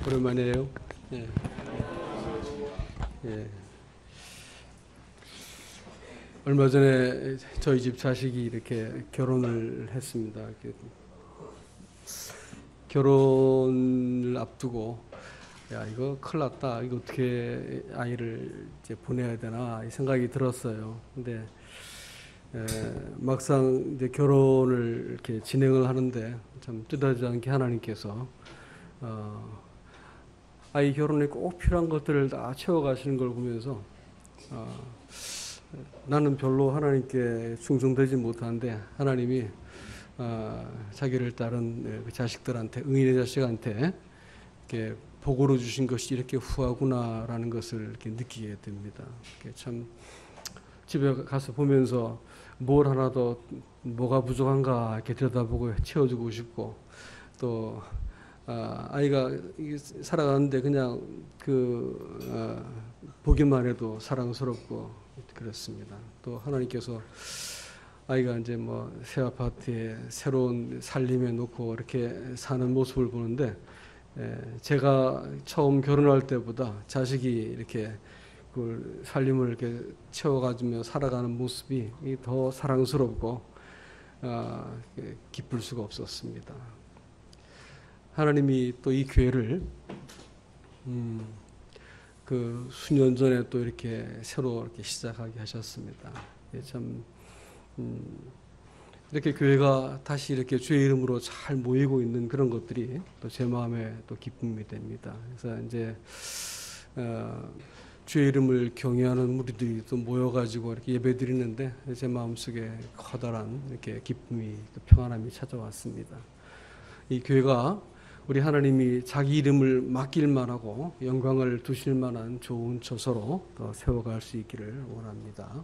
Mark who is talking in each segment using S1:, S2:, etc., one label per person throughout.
S1: 오랜만이에요. 예. 예. 얼마 전에 저희 집 자식이 이렇게 결혼을 했습니다. 결혼을 앞두고 야 이거 큰일 났다. 이거 어떻게 아이를 이제 보내야 되나 이 생각이 들었어요. 근데 막상 이제 결혼을 이렇게 진행을 하는데 참 뜻하지 않게 하나님께서 아이 결혼에 꼭 필요한 것들을 다 채워가시는 걸 보면서 나는 별로 하나님께 충성되지 못하는데 하나님이 자기를 따른 그 자식들한테, 의인의 자식한테 이렇게 복으로 주신 것이 이렇게 후하구나라는 것을 이렇게 느끼게 됩니다. 참 집에 가서 보면서 뭘 하나 더 뭐가 부족한가 이렇게 들여다보고 채워주고 싶고, 또 아이가 살아가는데 그냥 보기만 해도 사랑스럽고 그렇습니다. 또 하나님께서 아이가 이제 뭐 새 아파트에 새로운 살림에 놓고 이렇게 사는 모습을 보는데, 제가 처음 결혼할 때보다 자식이 이렇게 그 살림을 이렇게 채워가지며 살아가는 모습이 더 사랑스럽고 기쁠 수가 없었습니다. 하나님이 또 이 교회를 그 수년 전에 또 이렇게 새로 이렇게 시작하게 하셨습니다. 참 이렇게 교회가 다시 이렇게 주의 이름으로 잘 모이고 있는 그런 것들이 또 제 마음에 또 기쁨이 됩니다. 그래서 이제 주의 이름을 경외하는 무리들이 또 모여가지고 이렇게 예배드리는데 제 마음속에 커다란 이렇게 기쁨이 또 평안함이 찾아왔습니다. 이 교회가 우리 하나님이 자기 이름을 맡길 만하고 영광을 두실 만한 좋은 처소로 더 세워갈 수 있기를 원합니다.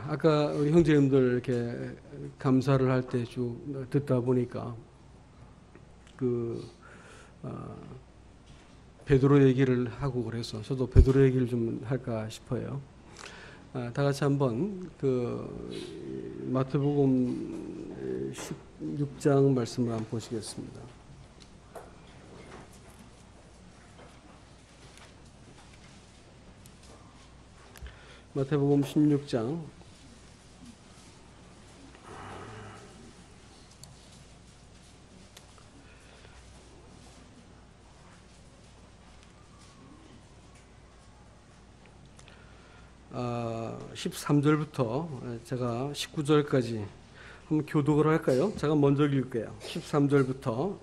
S1: 아까 우리 형제님들 이렇게 감사를 할 때 쭉 듣다 보니까 베드로 얘기를 하고 그래서 저도 베드로 얘기를 좀 할까 싶어요. 다 같이 한번 마태복음 16장 말씀을 한번 보시겠습니다. 마태복음 16장 13절부터 제가 19절까지 한번 교독을 할까요? 제가 먼저 읽을게요. 13절부터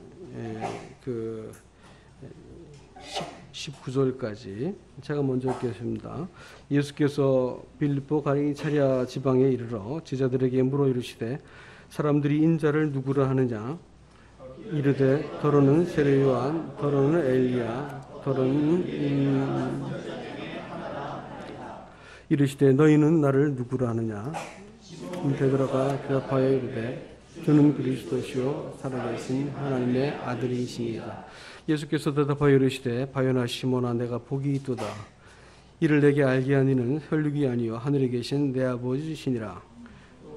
S1: 19절까지 제가 먼저 읽겠습니다. 예수께서 빌립보 가이사랴 지방에 이르러 제자들에게 물어 이르시되 사람들이 인자를 누구라 하느냐? 이르되 더러는 세례 요한, 더러는 엘리야, 더러는 이르시되 너희는 나를 누구라 하느냐? 베드로가 대답하여 이르되 주는 그리스도시요 살아계신 하나님의 아들이시니이다. 예수께서 대답하여 이르시되 바요나 시몬아 내가 복이 있도다. 이를 내게 알게 한 이는 혈육이 아니요 하늘에 계신 내 아버지시니라.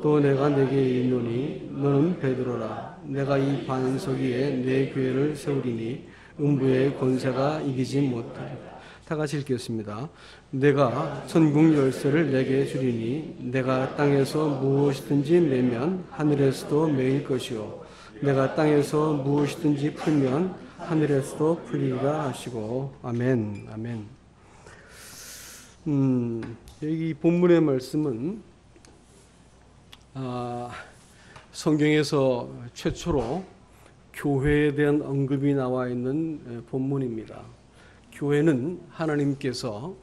S1: 또 내가 내게 이르노니 너는 베드로라. 내가 이 반석 위에 내 교회를 세우리니 음부의 권세가 이기지 못하리라. 다 같이 읽겠습니다. 내가 천국 열쇠를 내게 주리니 내가 땅에서 무엇이든지 매면 하늘에서도 매일 것이요 내가 땅에서 무엇이든지 풀면 하늘에서도 풀리리라 하시고 아멘. 아멘. 여기 본문의 말씀은 성경에서 최초로 교회에 대한 언급이 나와 있는 본문입니다. 교회는 하나님께서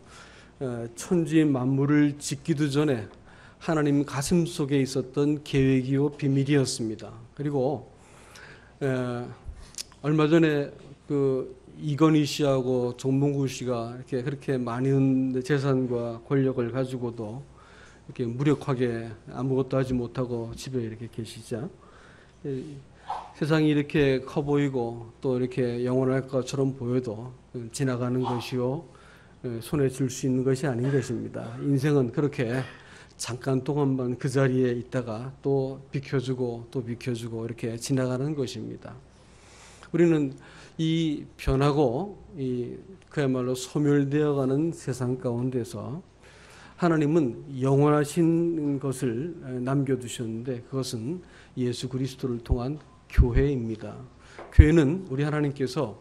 S1: 천지 만물을 짓기도 전에 하나님 가슴 속에 있었던 계획이요 비밀이었습니다. 그리고 얼마 전에 이건희 씨하고 정몽구 씨가 이렇게 그렇게 많은 재산과 권력을 가지고도 이렇게 무력하게 아무것도 하지 못하고 집에 이렇게 계시자 세상이 이렇게 커 보이고 또 이렇게 영원할 것처럼 보여도 지나가는 것이요 손에 줄 수 있는 것이 아닌 것입니다. 인생은 그렇게 잠깐 동안만 그 자리에 있다가 또 비켜주고 또 비켜주고 이렇게 지나가는 것입니다. 우리는 이 변하고 그야말로 소멸되어가는 세상 가운데서 하나님은 영원하신 것을 남겨두셨는데 그것은 예수 그리스도를 통한 교회입니다. 교회는 우리 하나님께서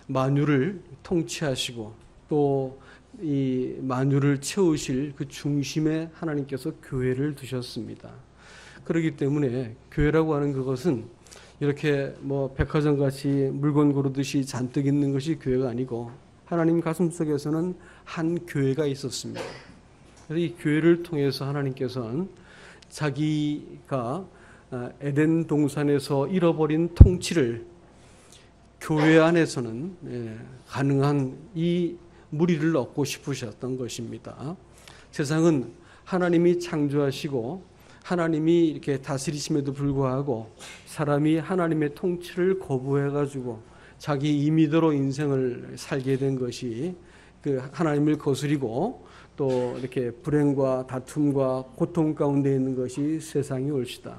S1: 만유를 통치하시고 또 이 만유를 채우실 그 중심에 하나님께서 교회를 두셨습니다. 그렇기 때문에 교회라고 하는 그것은 이렇게 뭐 백화점 같이 물건 고르듯이 잔뜩 있는 것이 교회가 아니고 하나님 가슴 속에서는 한 교회가 있었습니다. 그래서 이 교회를 통해서 하나님께서는 자기가 에덴 동산에서 잃어버린 통치를 교회 안에서는 가능한 이 무리를 얻고 싶으셨던 것입니다. 세상은 하나님이 창조하시고 하나님이 이렇게 다스리심에도 불구하고 사람이 하나님의 통치를 거부해가지고 자기 임의대로 인생을 살게 된 것이 그 하나님을 거스리고 또 이렇게 불행과 다툼과 고통 가운데 있는 것이 세상이 올시다.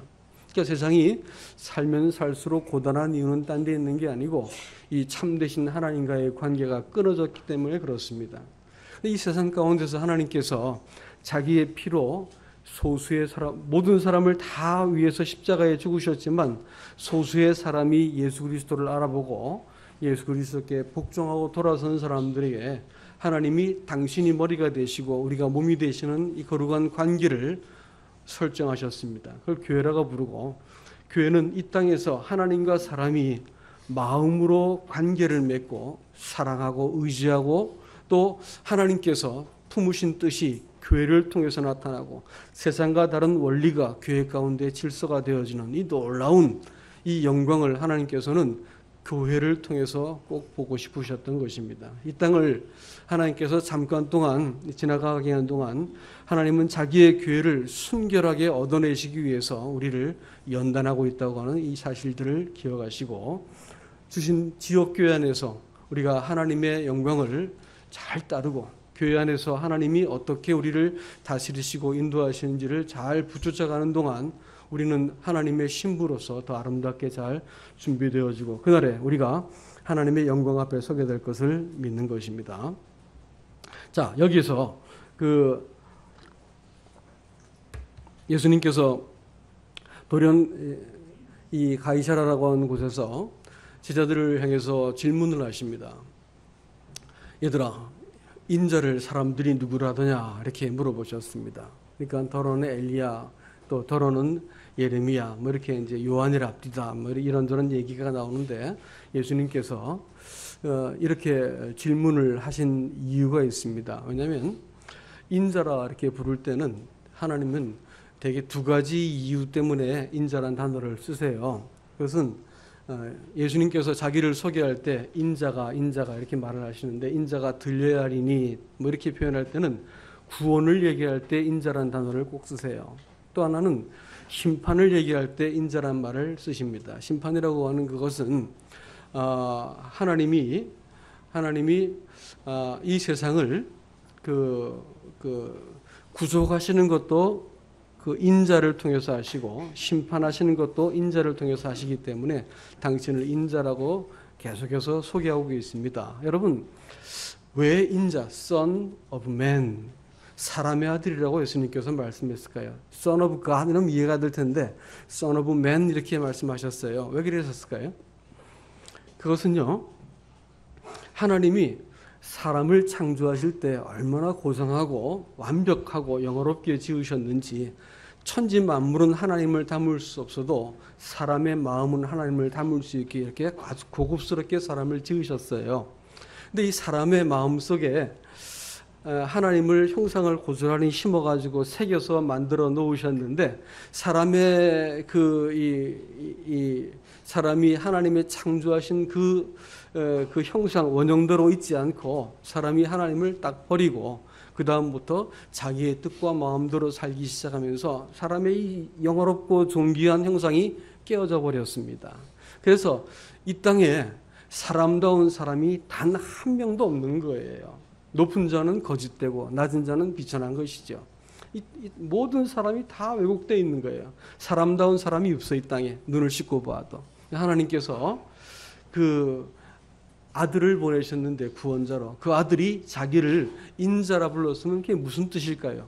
S1: 그러니까 세상이 살면 살수록 고단한 이유는 딴 데 있는 게 아니고 이 참되신 하나님과의 관계가 끊어졌기 때문에 그렇습니다. 이 세상 가운데서 하나님께서 자기의 피로 소수의 사람, 모든 사람을 다 위해서 십자가에 죽으셨지만 소수의 사람이 예수 그리스도를 알아보고 예수 그리스도께 복종하고 돌아선 사람들에게 하나님이 당신이 머리가 되시고 우리가 몸이 되시는 이 거룩한 관계를 설정하셨습니다. 그걸 교회라고 부르고, 교회는 이 땅에서 하나님과 사람이 마음으로 관계를 맺고 사랑하고 의지하고 또 하나님께서 품으신 뜻이 교회를 통해서 나타나고 세상과 다른 원리가 교회 가운데 질서가 되어지는 이 놀라운 이 영광을 하나님께서는 교회를 통해서 꼭 보고 싶으셨던 것입니다. 이 땅을 하나님께서 잠깐 동안 지나가게 하는 동안 하나님은 자기의 교회를 순결하게 얻어내시기 위해서 우리를 연단하고 있다고 하는 이 사실들을 기억하시고, 주신 지역교회 안에서 우리가 하나님의 영광을 잘 따르고 교회 안에서 하나님이 어떻게 우리를 다스리시고 인도하시는지를 잘 부쫓아가는 동안 우리는 하나님의 신부로서 더 아름답게 잘 준비되어지고 그날에 우리가 하나님의 영광 앞에 서게 될 것을 믿는 것입니다. 자, 여기서 예수님께서 돌연 이 가이사라라고 하는 곳에서 제자들을 향해서 질문을 하십니다. 얘들아, 인자를 사람들이 누구라 하더냐? 이렇게 물어보셨습니다. 그러니까 더러는 엘리야, 또 더러는 예레미야, 뭐 이렇게 이제 요한의 랍디다, 뭐 이런저런 얘기가 나오는데 예수님께서 이렇게 질문을 하신 이유가 있습니다. 왜냐하면 인자라 이렇게 부를 때는 하나님은 되게 두 가지 이유 때문에 인자란 단어를 쓰세요. 그것은 예수님께서 자기를 소개할 때 인자가 이렇게 말을 하시는데, 인자가 들려야 하리니 뭐 이렇게 표현할 때는 구원을 얘기할 때 인자란 단어를 꼭 쓰세요. 또 하나는 심판을 얘기할 때 인자란 말을 쓰십니다. 심판이라고 하는 그것은 하나님이 이 세상을 구속하시는 것도 그 인자를 통해서 하시고 심판하시는 것도 인자를 통해서 하시기 때문에 당신을 인자라고 계속해서 소개하고 있습니다. 여러분, 왜 인자, Son of Man, 사람의 아들이라고 예수님께서 말씀했을까요? Son of God 이러면 이해가 될 텐데 Son of Man 이렇게 말씀하셨어요. 왜 그러셨을까요? 그것은요, 하나님이 사람을 창조하실 때 얼마나 고상하고 완벽하고 영화롭게 지으셨는지, 천지 만물은 하나님을 담을 수 없어도 사람의 마음은 하나님을 담을 수 있게 이렇게 아주 고급스럽게 사람을 지으셨어요. 근데 이 사람의 마음 속에 하나님을 형상을 고스란히 심어가지고 새겨서 만들어 놓으셨는데, 사람의 사람이 하나님의 창조하신 그 형상 원형대로 있지 않고 사람이 하나님을 딱 버리고 그 다음부터 자기의 뜻과 마음대로 살기 시작하면서 사람의 이 영화롭고 존귀한 형상이 깨어져 버렸습니다. 그래서 이 땅에 사람다운 사람이 단 한 명도 없는 거예요. 높은 자는 거짓되고 낮은 자는 비천한 것이죠. 이 모든 사람이 다 왜곡되어 있는 거예요. 사람다운 사람이 없어, 이 땅에 눈을 씻고 봐도. 하나님께서 그 아들을 보내셨는데 구원자로 그 아들이 자기를 인자라 불렀으면 그게 무슨 뜻일까요?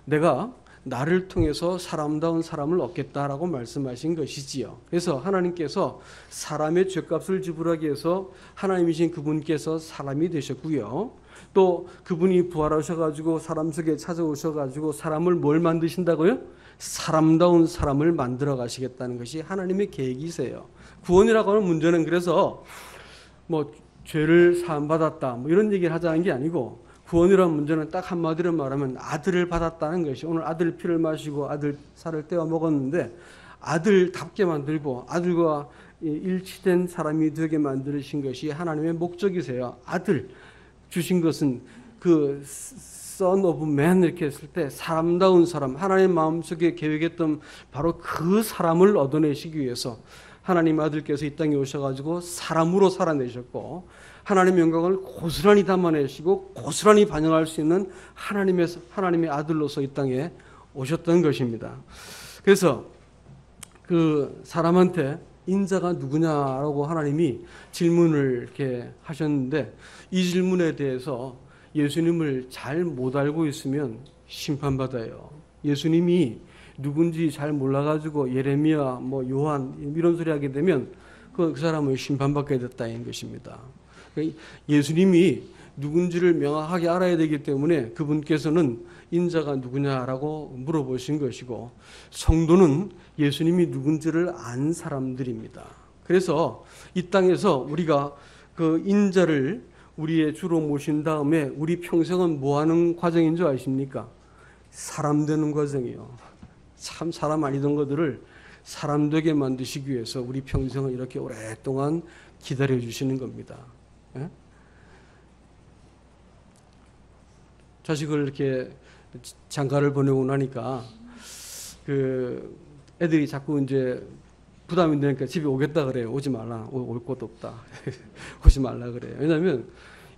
S1: 내가 나를 통해서 사람다운 사람을 얻겠다라고 말씀하신 것이지요. 그래서 하나님께서 사람의 죄값을 지불하기 위해서 하나님이신 그분께서 사람이 되셨고요. 또 그분이 부활하셔가지고 사람 속에 찾아오셔가지고 사람을 뭘 만드신다고요? 사람다운 사람을 만들어 가시겠다는 것이 하나님의 계획이세요. 구원이라고 하는 문제는 그래서 뭐 죄를 사함받았다 뭐 이런 얘기를 하자는 게 아니고 구원이라는 문제는 딱 한마디로 말하면 아들을 받았다는 것이 오늘 아들 피를 마시고 아들 살을 떼어 먹었는데 아들답게 만들고 아들과 일치된 사람이 되게 만드신 것이 하나님의 목적이세요. 아들 주신 것은 그 Son of Man 이렇게 했을 때 사람다운 사람 하나님 마음속에 계획했던 바로 그 사람을 얻어내시기 위해서 하나님 아들께서 이 땅에 오셔가지고 사람으로 살아내셨고 하나님의 영광을 고스란히 담아내시고 고스란히 반영할 수 있는 하나님의 아들로서 이 땅에 오셨던 것입니다. 그래서 그 사람한테 인자가 누구냐라고 하나님이 질문을 이렇게 하셨는데 이 질문에 대해서 예수님을 잘 못 알고 있으면 심판받아요. 예수님이 누군지 잘 몰라가지고 예레미야, 뭐 요한 이런 소리 하게 되면 그 사람은 심판받게 됐다는 것입니다. 예수님이 누군지를 명확하게 알아야 되기 때문에 그분께서는 인자가 누구냐라고 물어보신 것이고 성도는 예수님이 누군지를 안 사람들입니다. 그래서 이 땅에서 우리가 그 인자를 우리의 주로 모신 다음에 우리 평생은 뭐 하는 과정인 줄 아십니까? 사람 되는 과정이요. 참 사람 아니던 것들을 사람 되게 만드시기 위해서 우리 평생을 이렇게 오랫동안 기다려 주시는 겁니다. 예? 자식을 이렇게 장가를 보내고 나니까 그 애들이 자꾸 이제 부담이 되니까 집에 오겠다 그래요. 오지 말라. 올 곳 없다. 오지 말라 그래요. 왜냐하면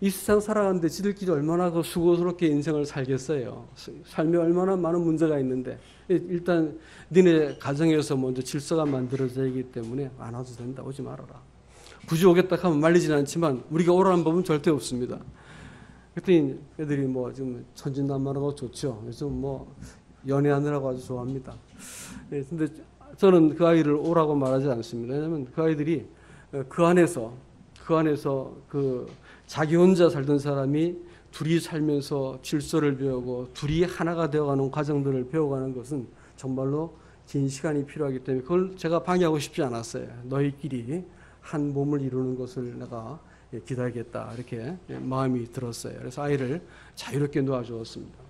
S1: 이 세상 살아가는데 지들끼리 얼마나 그 수고스럽게 인생을 살겠어요. 삶에 얼마나 많은 문제가 있는데 일단 니네 가정에서 먼저 질서가 만들어져야기 때문에 안 와도 된다. 오지 말아라. 굳이 오겠다 하면 말리지는 않지만 우리가 오라는 법은 절대 없습니다. 그랬더니 애들이 뭐 지금 천진난만하고 좋죠. 그래서 뭐 연애하느라고 아주 좋아합니다. 네, 근데 저는 그 아이를 오라고 말하지 않습니다. 왜냐하면 그 아이들이 그 안에서 그 자기 혼자 살던 사람이 둘이 살면서 질서를 배우고 둘이 하나가 되어가는 과정들을 배워가는 것은 정말로 긴 시간이 필요하기 때문에 그걸 제가 방해하고 싶지 않았어요. 너희끼리 한 몸을 이루는 것을 내가 기다리겠다 이렇게 마음이 들었어요. 그래서 아이를 자유롭게 놓아주었습니다.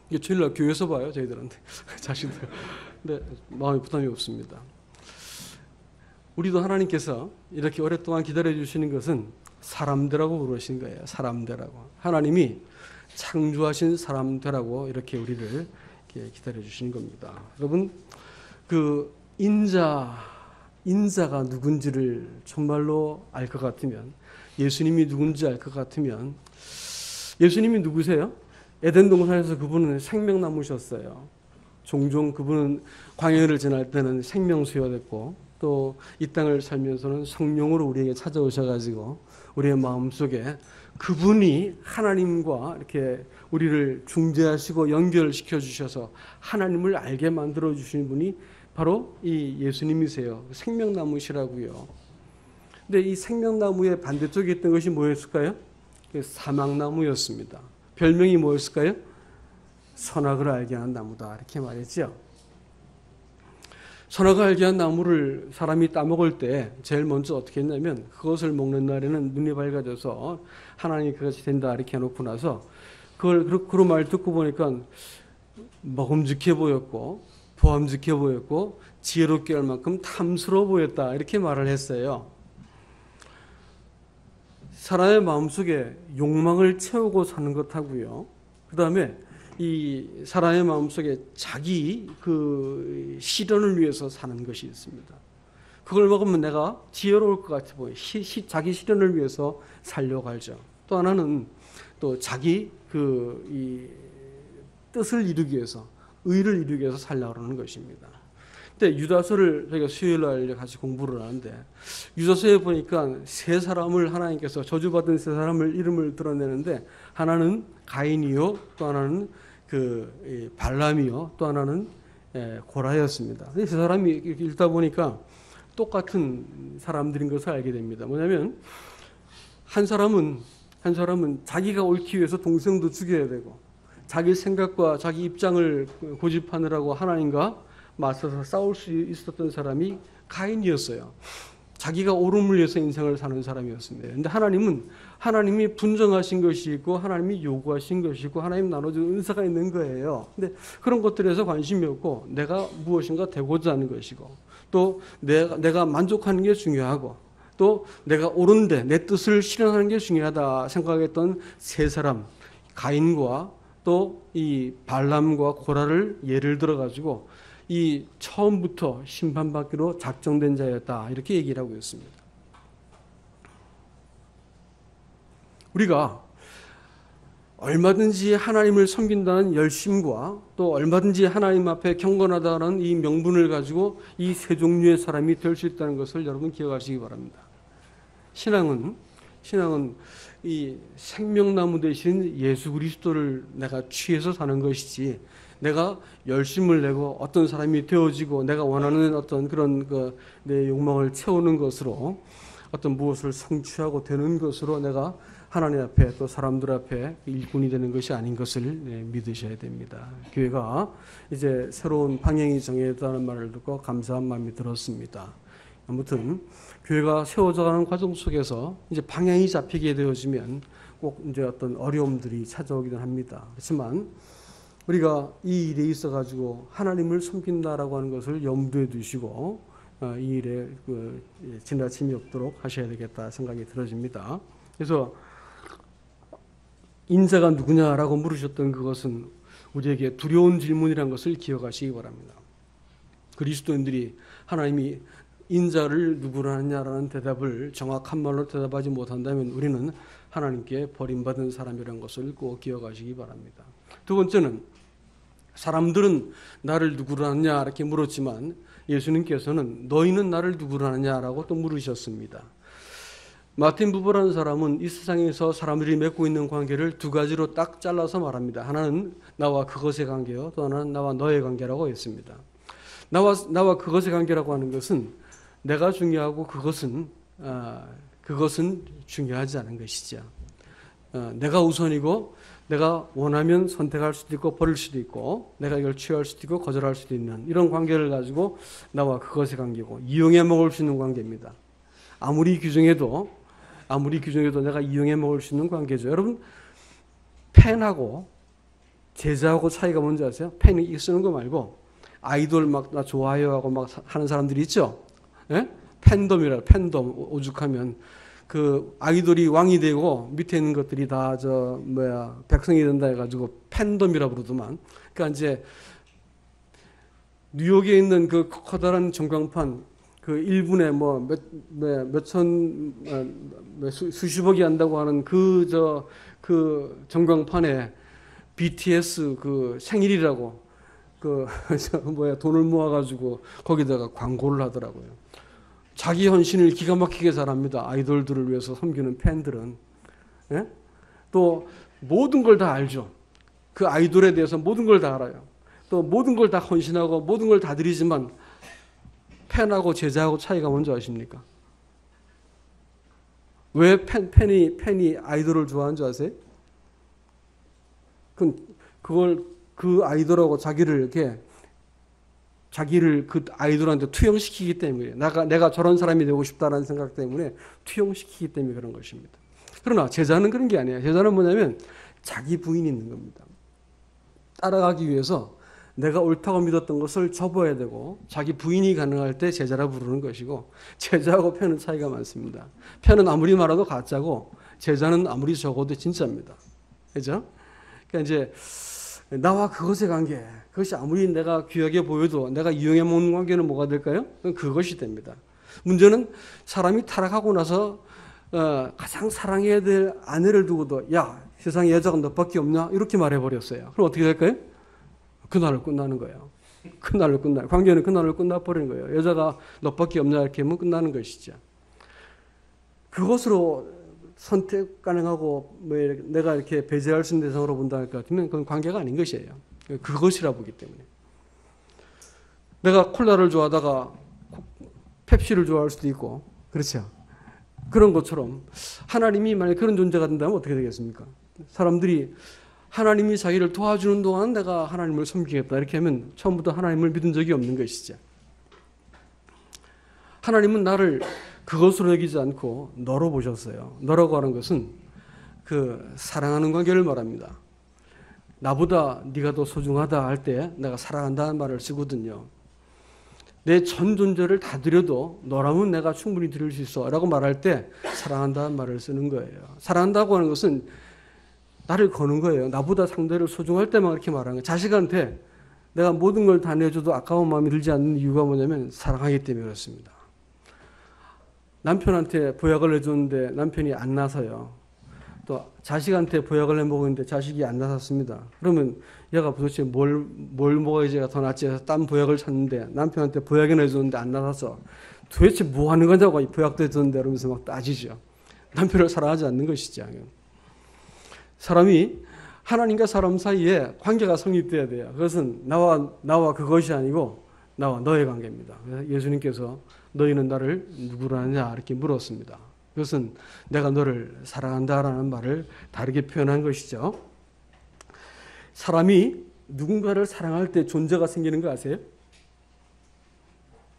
S1: 이게 주일날 교회에서 봐요 저희들한테 자신들. 근데 마음에 부담이 없습니다. 우리도 하나님께서 이렇게 오랫동안 기다려주시는 것은 사람들하고 그러신 거예요. 사람들하고. 하나님이 창조하신 사람들하고 이렇게 우리를 이렇게 기다려주시는 겁니다. 여러분, 그 인자가 누군지를 정말로 알 것 같으면, 예수님이 누군지 알 것 같으면, 예수님이 누구세요? 에덴 동산에서 그분은 생명나무셨어요. 종종 그분은 광야를 지날 때는 생명수가 됐고 또 이 땅을 살면서는 성령으로 우리에게 찾아오셔가지고 우리의 마음속에 그분이 하나님과 이렇게 우리를 중재하시고 연결시켜 주셔서 하나님을 알게 만들어 주신 분이 바로 이 예수님이세요. 생명나무시라고요. 근데 이 생명나무의 반대쪽에 있던 것이 뭐였을까요? 사막나무였습니다. 별명이 뭐였을까요? 선악을 알게 하는 나무다 이렇게 말했죠. 선악을 알게 한 나무를 사람이 따먹을 때 제일 먼저 어떻게 했냐면 그것을 먹는 날에는 눈이 밝아져서 하나님이 그것이 된다 이렇게 해놓고 나서 그런 말 듣고 보니까 먹음직해 보였고 보암직해 보였고 지혜롭게 할 만큼 탐스러워 보였다 이렇게 말을 했어요. 사람의 마음속에 욕망을 채우고 사는 것하고요. 그 다음에 이 사람의 마음속에 자기 그 실현을 위해서 사는 것이 있습니다. 그걸 먹으면 내가 지혜로울 것 같아 보여. 자기 실현을 위해서 살려고 하죠. 또 하나는 또 자기 이 뜻을 이루기 위해서 의를 이루기 위해서 살려고 하는 것입니다. 근데 유다서를 저희가 수요일 날 같이 공부를 하는데 유다서에 보니까 세 사람을 하나님께서 저주받은 세 사람을 이름을 드러내는데 하나는 가인이요, 또 하나는 그 발람이요, 또 하나는 고라였습니다. 세 사람이 읽다 보니까 똑같은 사람들인 것을 알게 됩니다. 뭐냐면 한 사람은 자기가 옳기 위해서 동생도 죽여야 되고 자기 생각과 자기 입장을 고집하느라고 하나님과 맞서서 싸울 수 있었던 사람이 가인이었어요. 자기가 옳음을 위해서 인생을 사는 사람이었습니다. 그런데 하나님이 분정하신 것이 있고 하나님이 요구하신 것이 있고 하나님 나눠준 은사가 있는 거예요. 근데 그런 것들에서 관심이 없고 내가 무엇인가 되고자 하는 것이고 또 내가 만족하는 게 중요하고 또 내가 옳은데 내 뜻을 실현하는 게 중요하다 생각했던 세 사람 가인과 또 이 발람과 고라를 예를 들어 가지고 이 처음부터 심판받기로 작정된 자였다 이렇게 얘기를 하고 있습니다. 우리가 얼마든지 하나님을 섬긴다는 열심과 또 얼마든지 하나님 앞에 경건하다는 이 명분을 가지고 이 세 종류의 사람이 될 수 있다는 것을 여러분 기억하시기 바랍니다. 신앙은 이 생명나무 대신 예수 그리스도를 내가 취해서 사는 것이지 내가 열심을 내고 어떤 사람이 되어지고 내가 원하는 어떤 그런 내 욕망을 채우는 것으로 어떤 무엇을 성취하고 되는 것으로 내가 하나님 앞에 또 사람들 앞에 일꾼이 되는 것이 아닌 것을 믿으셔야 됩니다. 교회가 이제 새로운 방향이 정해졌다는 말을 듣고 감사한 마음이 들었습니다. 아무튼 교회가 세워져가는 과정 속에서 이제 방향이 잡히게 되어지면 꼭 이제 어떤 어려움들이 찾아오기는 합니다. 그렇지만 우리가 이 일에 있어 가지고 하나님을 섬긴다라고 하는 것을 염두에 두시고 이 일에 지나침이 없도록 하셔야 되겠다 생각이 들어집니다. 그래서 인자가 누구냐라고 물으셨던 그것은 우리에게 두려운 질문이라는 것을 기억하시기 바랍니다. 그리스도인들이 하나님이 인자를 누구로 하느냐라는 대답을 정확한 말로 대답하지 못한다면 우리는 하나님께 버림받은 사람이라는 것을 꼭 기억하시기 바랍니다. 두 번째는 사람들은 나를 누구로 하느냐 이렇게 물었지만 예수님께서는 너희는 나를 누구로 하느냐라고 또 물으셨습니다. 마틴 부버라는 사람은 이 세상에서 사람들이 맺고 있는 관계를 두 가지로 딱 잘라서 말합니다. 하나는 나와 그것의 관계요, 또 하나는 나와 너의 관계라고 했습니다. 나와 그것의 관계라고 하는 것은 내가 중요하고 그것은 중요하지 않은 것이죠. 내가 우선이고 내가 원하면 선택할 수도 있고 버릴 수도 있고 내가 이걸 취할 수도 있고 거절할 수도 있는 이런 관계를 가지고 나와 그것의 관계고 이용해 먹을 수 있는 관계입니다. 아무리 규정해도 내가 이용해 먹을 수 있는 관계죠. 여러분 팬하고 제자하고 차이가 뭔지 아세요? 팬이 쓰는 거 말고 아이돌 막 나 좋아요 하고 막 하는 사람들이 있죠. 예? 팬덤이라 팬덤 오죽하면 그 아이돌이 왕이 되고 밑에 있는 것들이 다 백성이 된다 해가지고 팬덤이라 부르더만. 그러니까 이제 뉴욕에 있는 그 커다란 전광판 그 1분에 수십억이 한다고 하는 그 전광판에 BTS 그 생일이라고 돈을 모아가지고 거기다가 광고를 하더라고요. 자기 헌신을 기가 막히게 잘합니다. 아이돌들을 위해서 섬기는 팬들은. 예? 또 모든 걸 다 알죠. 그 아이돌에 대해서 모든 걸 다 알아요. 또 모든 걸 다 헌신하고 모든 걸 다 드리지만 팬하고 제자하고 차이가 뭔지 아십니까? 왜 팬이 아이돌을 좋아하는 줄 아세요? 그걸 그 아이돌하고 자기를 그 아이돌한테 투영시키기 때문에 내가 저런 사람이 되고 싶다라는 생각 때문에 투영시키기 때문에 그런 것입니다. 그러나 제자는 그런 게 아니에요. 제자는 뭐냐면 자기 부인이 있는 겁니다. 따라가기 위해서 내가 옳다고 믿었던 것을 접어야 되고 자기 부인이 가능할 때 제자라 부르는 것이고 제자하고 팬은 차이가 많습니다. 팬은 아무리 말해도 가짜고 제자는 아무리 적어도 진짜입니다. 그렇죠? 그러니까 이제 나와 그것의 관계, 그것이 아무리 내가 귀하게 보여도 내가 이용해 먹는 관계는 뭐가 될까요? 그것이 됩니다. 문제는 사람이 타락하고 나서 가장 사랑해야 될 아내를 두고도 야, 세상에 여자가 너밖에 없냐? 이렇게 말해버렸어요. 그럼 어떻게 될까요? 그날을 끝나는 거예요. 그날로 끝나. 관계는 그날로 끝나버리는 거예요. 여자가 너밖에 없냐 이렇게 하면 끝나는 것이죠. 그것으로 선택 가능하고 뭐 내가 이렇게 배제할 수 있는 대상으로 본다 할 것 같으면 그건 관계가 아닌 것이에요. 그것이라 보기 때문에. 내가 콜라를 좋아하다가 펩시를 좋아할 수도 있고, 그렇죠. 그런 것처럼 하나님이 만약 그런 존재가 된다면 어떻게 되겠습니까? 사람들이 하나님이 자기를 도와주는 동안 내가 하나님을 섬기겠다 이렇게 하면 처음부터 하나님을 믿은 적이 없는 것이죠. 하나님은 나를 그것으로 여기지 않고 너로 보셨어요. 너라고 하는 것은 그 사랑하는 관계를 말합니다. 나보다 네가 더 소중하다 할 때 내가 사랑한다는 말을 쓰거든요. 내 전 존재를 다 드려도 너라면 내가 충분히 드릴 수 있어 라고 말할 때 사랑한다는 말을 쓰는 거예요. 사랑한다고 하는 것은 나를 거는 거예요. 나보다 상대를 소중할 때만 그렇게 말하는 거예요. 자식한테 내가 모든 걸 다 내줘도 아까운 마음이 들지 않는 이유가 뭐냐면 사랑하기 때문에 그렇습니다. 남편한테 보약을 해줬는데 남편이 안 나서요. 또 자식한테 보약을 해먹었는데 자식이 안 나섰습니다. 그러면 얘가 도대체 뭘 먹어야지가 더 낫지 해서 딴 보약을 찾는데 남편한테 보약이나 해줬는데 안 나서서 도대체 뭐 하는 거냐고 이 보약도 해줬는데 이러면서 막 따지죠. 남편을 사랑하지 않는 것이죠. 사람이 하나님과 사람 사이에 관계가 성립돼야 돼요. 그것은 나와 그것이 아니고 나와 너의 관계입니다. 그래서 예수님께서 너희는 나를 누구로 하느냐 이렇게 물었습니다. 그것은 내가 너를 사랑한다라는 말을 다르게 표현한 것이죠. 사람이 누군가를 사랑할 때 존재가 생기는 거 아세요?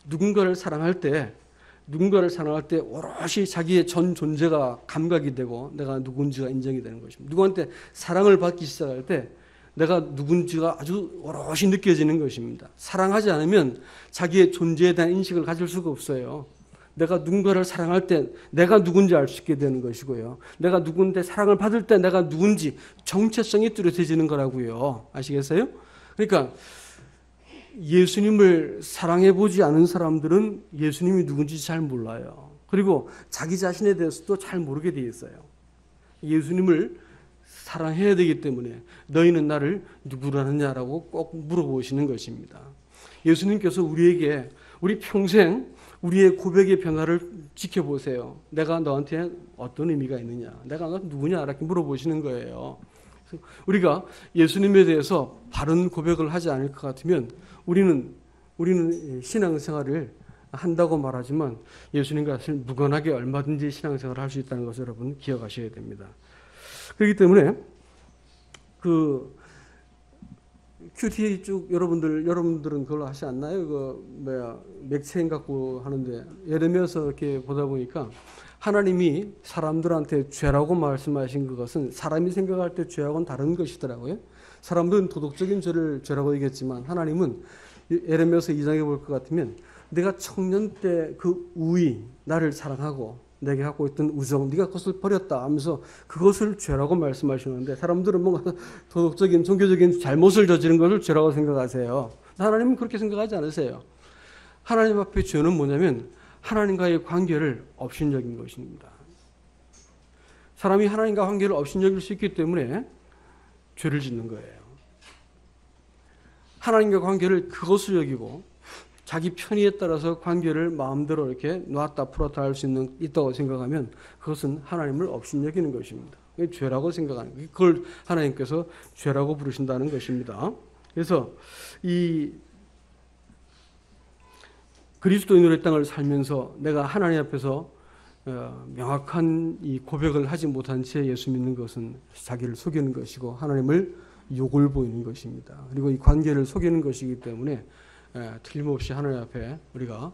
S1: 누군가를 사랑할 때 오롯이 자기의 전 존재가 감각이 되고 내가 누군지가 인정이 되는 것입니다. 누구한테 사랑을 받기 시작할 때 내가 누군지가 아주 오롯이 느껴지는 것입니다. 사랑하지 않으면 자기의 존재에 대한 인식을 가질 수가 없어요. 내가 누군가를 사랑할 때 내가 누군지 알 수 있게 되는 것이고요. 내가 누군데 사랑을 받을 때 내가 누군지 정체성이 뚜렷해지는 거라고요. 아시겠어요? 그러니까 예수님을 사랑해보지 않은 사람들은 예수님이 누군지 잘 몰라요. 그리고 자기 자신에 대해서도 잘 모르게 돼 있어요. 예수님을 사랑해야 되기 때문에 너희는 나를 누구로 하느냐라고 꼭 물어보시는 것입니다. 예수님께서 우리에게 우리 평생 우리의 고백의 변화를 지켜보세요. 내가 너한테 어떤 의미가 있느냐, 내가 너 누구냐 이렇게 물어보시는 거예요. 우리가 예수님에 대해서 바른 고백을 하지 않을 것 같으면 우리는 신앙생활을 한다고 말하지만 예수님과 무관하게 얼마든지 신앙생활을 할 수 있다는 것을 여러분 기억하셔야 됩니다. 그렇기 때문에 그 QT 쭉 여러분들은 그걸 하지 않나요? 맥체인 갖고 하는데 예레미야서 이렇게 보다 보니까 하나님이 사람들한테 죄라고 말씀하신 그것은 사람이 생각할 때 죄하고는 다른 것이더라고요. 사람들은 도덕적인 죄를 죄라고 얘기했지만 하나님은 예레미야서 2장에 볼 것 같으면 내가 청년 때 그 우위 나를 사랑하고 내게 갖고 있던 우정 네가 그것을 버렸다 하면서 그것을 죄라고 말씀하시는데 사람들은 뭔가 도덕적인 종교적인 잘못을 저지른 것을 죄라고 생각하세요. 하나님은 그렇게 생각하지 않으세요. 하나님 앞에 죄는 뭐냐면 하나님과의 관계를 업신여긴 것입니다. 사람이 하나님과 관계를 업신여길 수 있기 때문에 죄를 짓는 거예요. 하나님과 관계를 그것을 여기고 자기 편의에 따라서 관계를 마음대로 이렇게 놨다 풀었다 할 수 있다고 생각하면 그것은 하나님을 업신여기는 것입니다. 죄라고 생각하는 거예요. 그걸 하나님께서 죄라고 부르신다는 것입니다. 그래서 이 그리스도인으로의 땅을 살면서 내가 하나님 앞에서 명확한 이 고백을 하지 못한 채 예수 믿는 것은 자기를 속이는 것이고 하나님을 욕을 보이는 것입니다. 그리고 이 관계를 속이는 것이기 때문에 틀림없이 하나님 앞에 우리가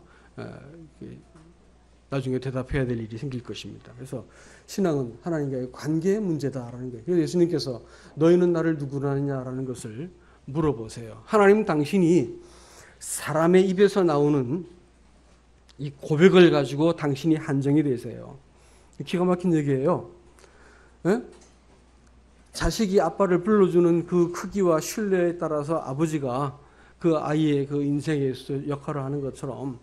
S1: 나중에 대답해야 될 일이 생길 것입니다. 그래서 신앙은 하나님과의 관계의 문제다라는 거예요. 그래서 예수님께서 너희는 나를 누구로 하느냐라는 것을 물어보세요. 하나님 당신이 사람의 입에서 나오는 이 고백을 가지고 당신이 한정이 되세요. 기가 막힌 얘기예요. 에? 자식이 아빠를 불러주는 그 크기와 신뢰에 따라서 아버지가 그 아이의 그 인생에 역할을 하는 것처럼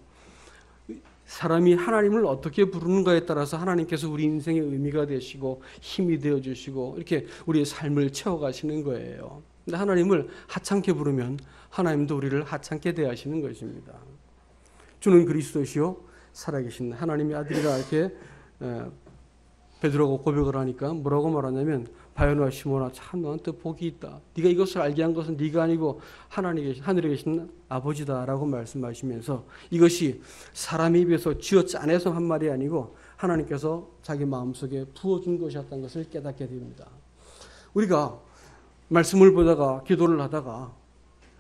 S1: 사람이 하나님을 어떻게 부르는가에 따라서 하나님께서 우리 인생의 의미가 되시고 힘이 되어주시고 이렇게 우리의 삶을 채워가시는 거예요. 근데 하나님을 하찮게 부르면 하나님도 우리를 하찮게 대하시는 것입니다. 주는 그리스도시요 살아계신 하나님의 아들이라 이렇게 베드로가 고백을 하니까 뭐라고 말하냐면 바요나 시몬아 참 너한테 복이 있다. 네가 이것을 알게 한 것은 네가 아니고 하늘에 계신 아버지다라고 말씀하시면서 이것이 사람의 입에서 쥐어짜내서 한 말이 아니고 하나님께서 자기 마음속에 부어준 것이었다는 것을 깨닫게 됩니다. 우리가 말씀을 보다가 기도를 하다가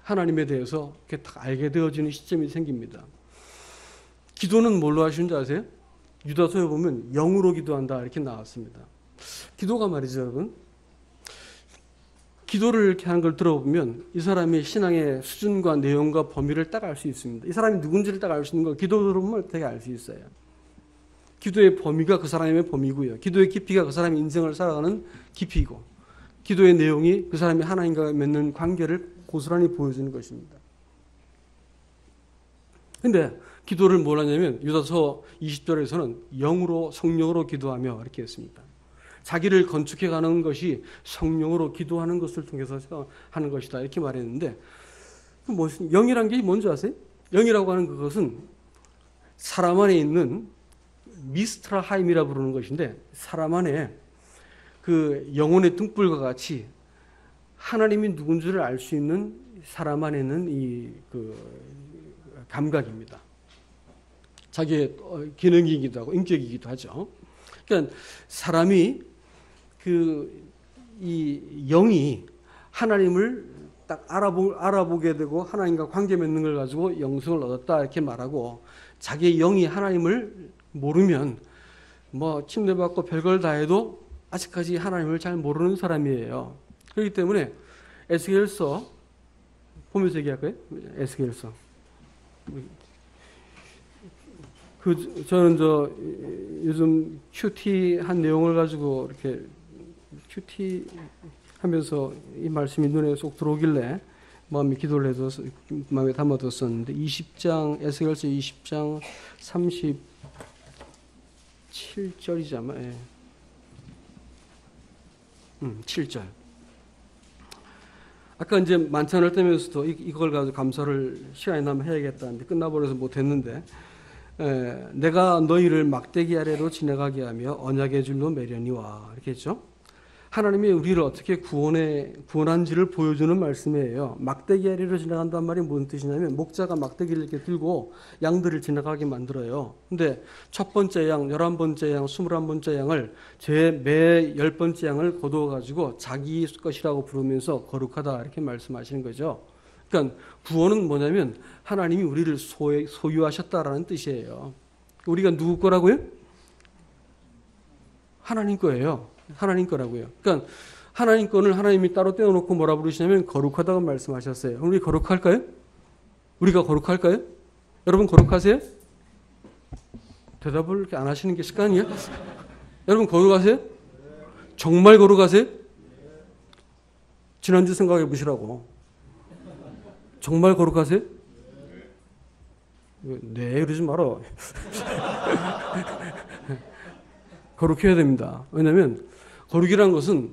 S1: 하나님에 대해서 이렇게 딱 알게 되어지는 시점이 생깁니다. 기도는 뭘로 하시는 줄 아세요? 유다서에 보면 영으로 기도한다 이렇게 나왔습니다. 기도가 말이죠, 여러분. 기도를 이렇게 하는 걸 들어보면 이 사람의 신앙의 수준과 내용과 범위를 딱 알 수 있습니다. 이 사람이 누군지를 딱 알 수 있는 걸 기도 들어보면 되게 알 수 있어요. 기도의 범위가 그 사람의 범위고요. 기도의 깊이가 그 사람의 인생을 살아가는 깊이고 기도의 내용이 그 사람이 하나님과 맺는 관계를 고스란히 보여주는 것입니다. 그런데 기도를 뭘 하냐면 유다서 20절에서는 영으로 성령으로 기도하며 이렇게 했습니다. 자기를 건축해가는 것이 성령으로 기도하는 것을 통해서 하는 것이다 이렇게 말했는데 영이란 게 뭔지 아세요? 영이라고 하는 그것은 사람 안에 있는 미스트라하임이라 부르는 것인데 사람 안에 그 영혼의 등불과 같이 하나님이 누군지를 알 수 있는 사람 안에는 이 그 감각입니다. 자기의 기능이기도 하고 인격이기도 하죠. 그러니까 사람이 이 영이 하나님을 딱 알아보게 되고 하나님과 관계 맺는 걸 가지고 영성을 얻었다 이렇게 말하고 자기의 영이 하나님을 모르면 뭐 침례받고 별걸 다 해도 아직까지 하나님을 잘 모르는 사람이에요. 그렇기 때문에 에스겔서 보면서 얘기할까요? 에스겔서. 저는 요즘 큐티한 내용을 가지고 이렇게 큐티 하면서 이 말씀이 눈에 쏙 들어오길래 마음에 기도를 해서 마음에 담아뒀었는데 20장 에스겔서 20장 37절이잖아요. 예. 7절. 아까 이제 만찬을 떼면서도 이걸 가지고 감사를 시간이 나면 해야겠다는데 끝나버려서 못했는데 내가 너희를 막대기 아래로 지나가게 하며 언약의 줄로 매려니와 이렇게 했죠. 하나님이 우리를 어떻게 구원한지를 보여주는 말씀이에요. 막대기 아래로 지나간다는 말이 무슨 뜻이냐면 목자가 막대기를 이렇게 들고 양들을 지나가게 만들어요. 근데 첫 번째 양, 11번째 양, 21번째 양을 매 10번째 양을 거두어가지고 자기 것이라고 부르면서 거룩하다 이렇게 말씀하시는 거죠. 그러니까 구원은 뭐냐면 하나님이 우리를 소유하셨다라는 뜻이에요. 우리가 누구 거라고요? 하나님 거예요. 하나님 거라고요. 그러니까 하나님 거를 하나님이 따로 떼어놓고 뭐라 부르시냐면 거룩하다고 말씀하셨어요. 우리 거룩할까요? 우리가 거룩할까요? 여러분 거룩하세요? 대답을 이렇게 안 하시는 게 습관이에요? 여러분 거룩하세요? 정말 거룩하세요? 지난주 생각해 보시라고. 정말 거룩하세요? 네, 그러지 마라. 거룩해야 됩니다. 왜냐하면 거룩이란 것은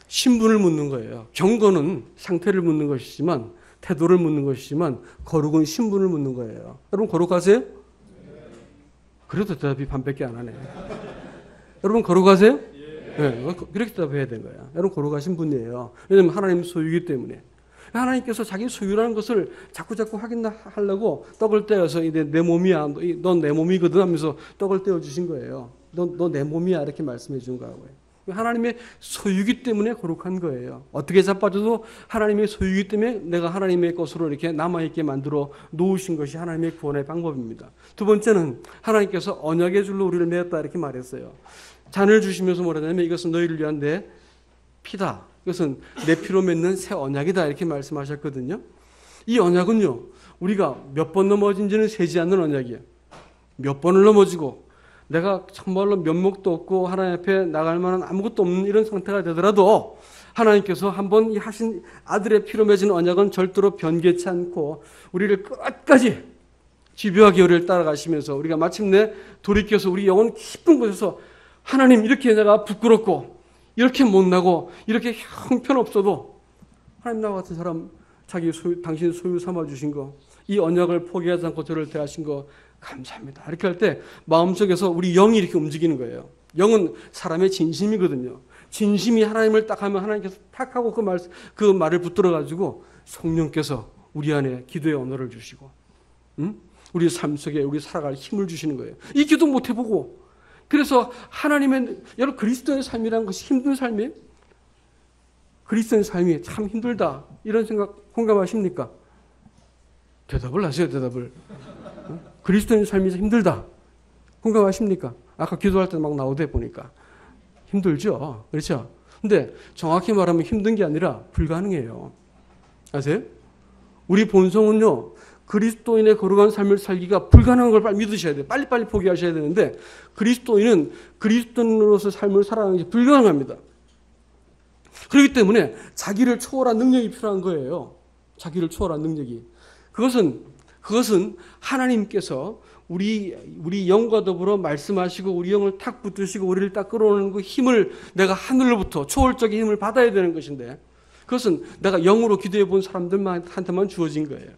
S1: 신분을 묻는 거예요. 경건은 상태를 묻는 것이지만 태도를 묻는 것이지만 거룩은 신분을 묻는 거예요. 여러분 거룩하세요? 그래도 대답이 반밖에 안 하네요. 여러분 거룩하세요? 네, 그렇게 대답해야 되는 거예요. 여러분 거룩하신 분이에요. 왜냐하면 하나님 소유이기 때문에. 하나님께서 자기 소유라는 것을 자꾸 확인하려고 떡을 떼어서 내 몸이야, 넌 내 몸이거든 하면서 떡을 떼어 주신 거예요. 너 내 몸이야 이렇게 말씀해 준 거라고요. 하나님의 소유이기 때문에 거룩한 거예요. 어떻게 자빠져도 하나님의 소유이기 때문에 내가 하나님의 것으로 이렇게 남아있게 만들어 놓으신 것이 하나님의 구원의 방법입니다. 두 번째는 하나님께서 언약의 줄로 우리를 맺었다 이렇게 말했어요. 잔을 주시면서 뭐라냐면 이것은 너희를 위한 내 피다. 이것은 내 피로 맺는 새 언약이다 이렇게 말씀하셨거든요. 이 언약은요. 우리가 몇 번 넘어진지는 세지 않는 언약이에요. 몇 번을 넘어지고 내가 정말로 면목도 없고 하나님 앞에 나갈 만한 아무것도 없는 이런 상태가 되더라도 하나님께서 한번 하신 아들의 피로 맺은 언약은 절대로 변개치 않고 우리를 끝까지 집요하게 우리를 따라가시면서 우리가 마침내 돌이켜서 우리 영혼 깊은 곳에서 하나님 이렇게 내가 부끄럽고 이렇게 못나고 이렇게 형편없어도 하나님 나와 같은 사람 당신 소유 삼아주신 거, 이 언약을 포기하지 않고 저를 대하신 거 감사합니다. 이렇게 할 때 마음속에서 우리 영이 이렇게 움직이는 거예요. 영은 사람의 진심이거든요. 진심이 하나님을 딱 하면 하나님께서 탁 하고 그 말을 붙들어가지고 성령께서 우리 안에 기도의 언어를 주시고, 우리 삶 속에 우리 살아갈 힘을 주시는 거예요. 이 기도 못 해보고. 그래서 하나님의, 여러분 그리스도의 삶이라는 것이 힘든 삶이에요? 그리스도의 삶이 참 힘들다. 이런 생각 공감하십니까? 대답을 하세요, 대답을. 그리스도의 삶이 힘들다. 공감하십니까? 아까 기도할 때 막 나오대 보니까. 힘들죠? 그렇죠? 근데 정확히 말하면 힘든 게 아니라 불가능해요. 아세요? 우리 본성은요, 그리스도인의 거룩한 삶을 살기가 불가능한 걸 빨리 믿으셔야 돼요. 빨리빨리 포기하셔야 되는데, 그리스도인은 그리스도인으로서 삶을 살아가는 게 불가능합니다. 그렇기 때문에 자기를 초월한 능력이 필요한 거예요. 자기를 초월한 능력이. 그것은 하나님께서 우리 영과 더불어 말씀하시고 우리 영을 탁 붙드시고 우리를 딱 끌어오는 그 힘을 내가 하늘로부터 초월적인 힘을 받아야 되는 것인데, 그것은 내가 영으로 기도해 본 사람들한테만 주어진 거예요.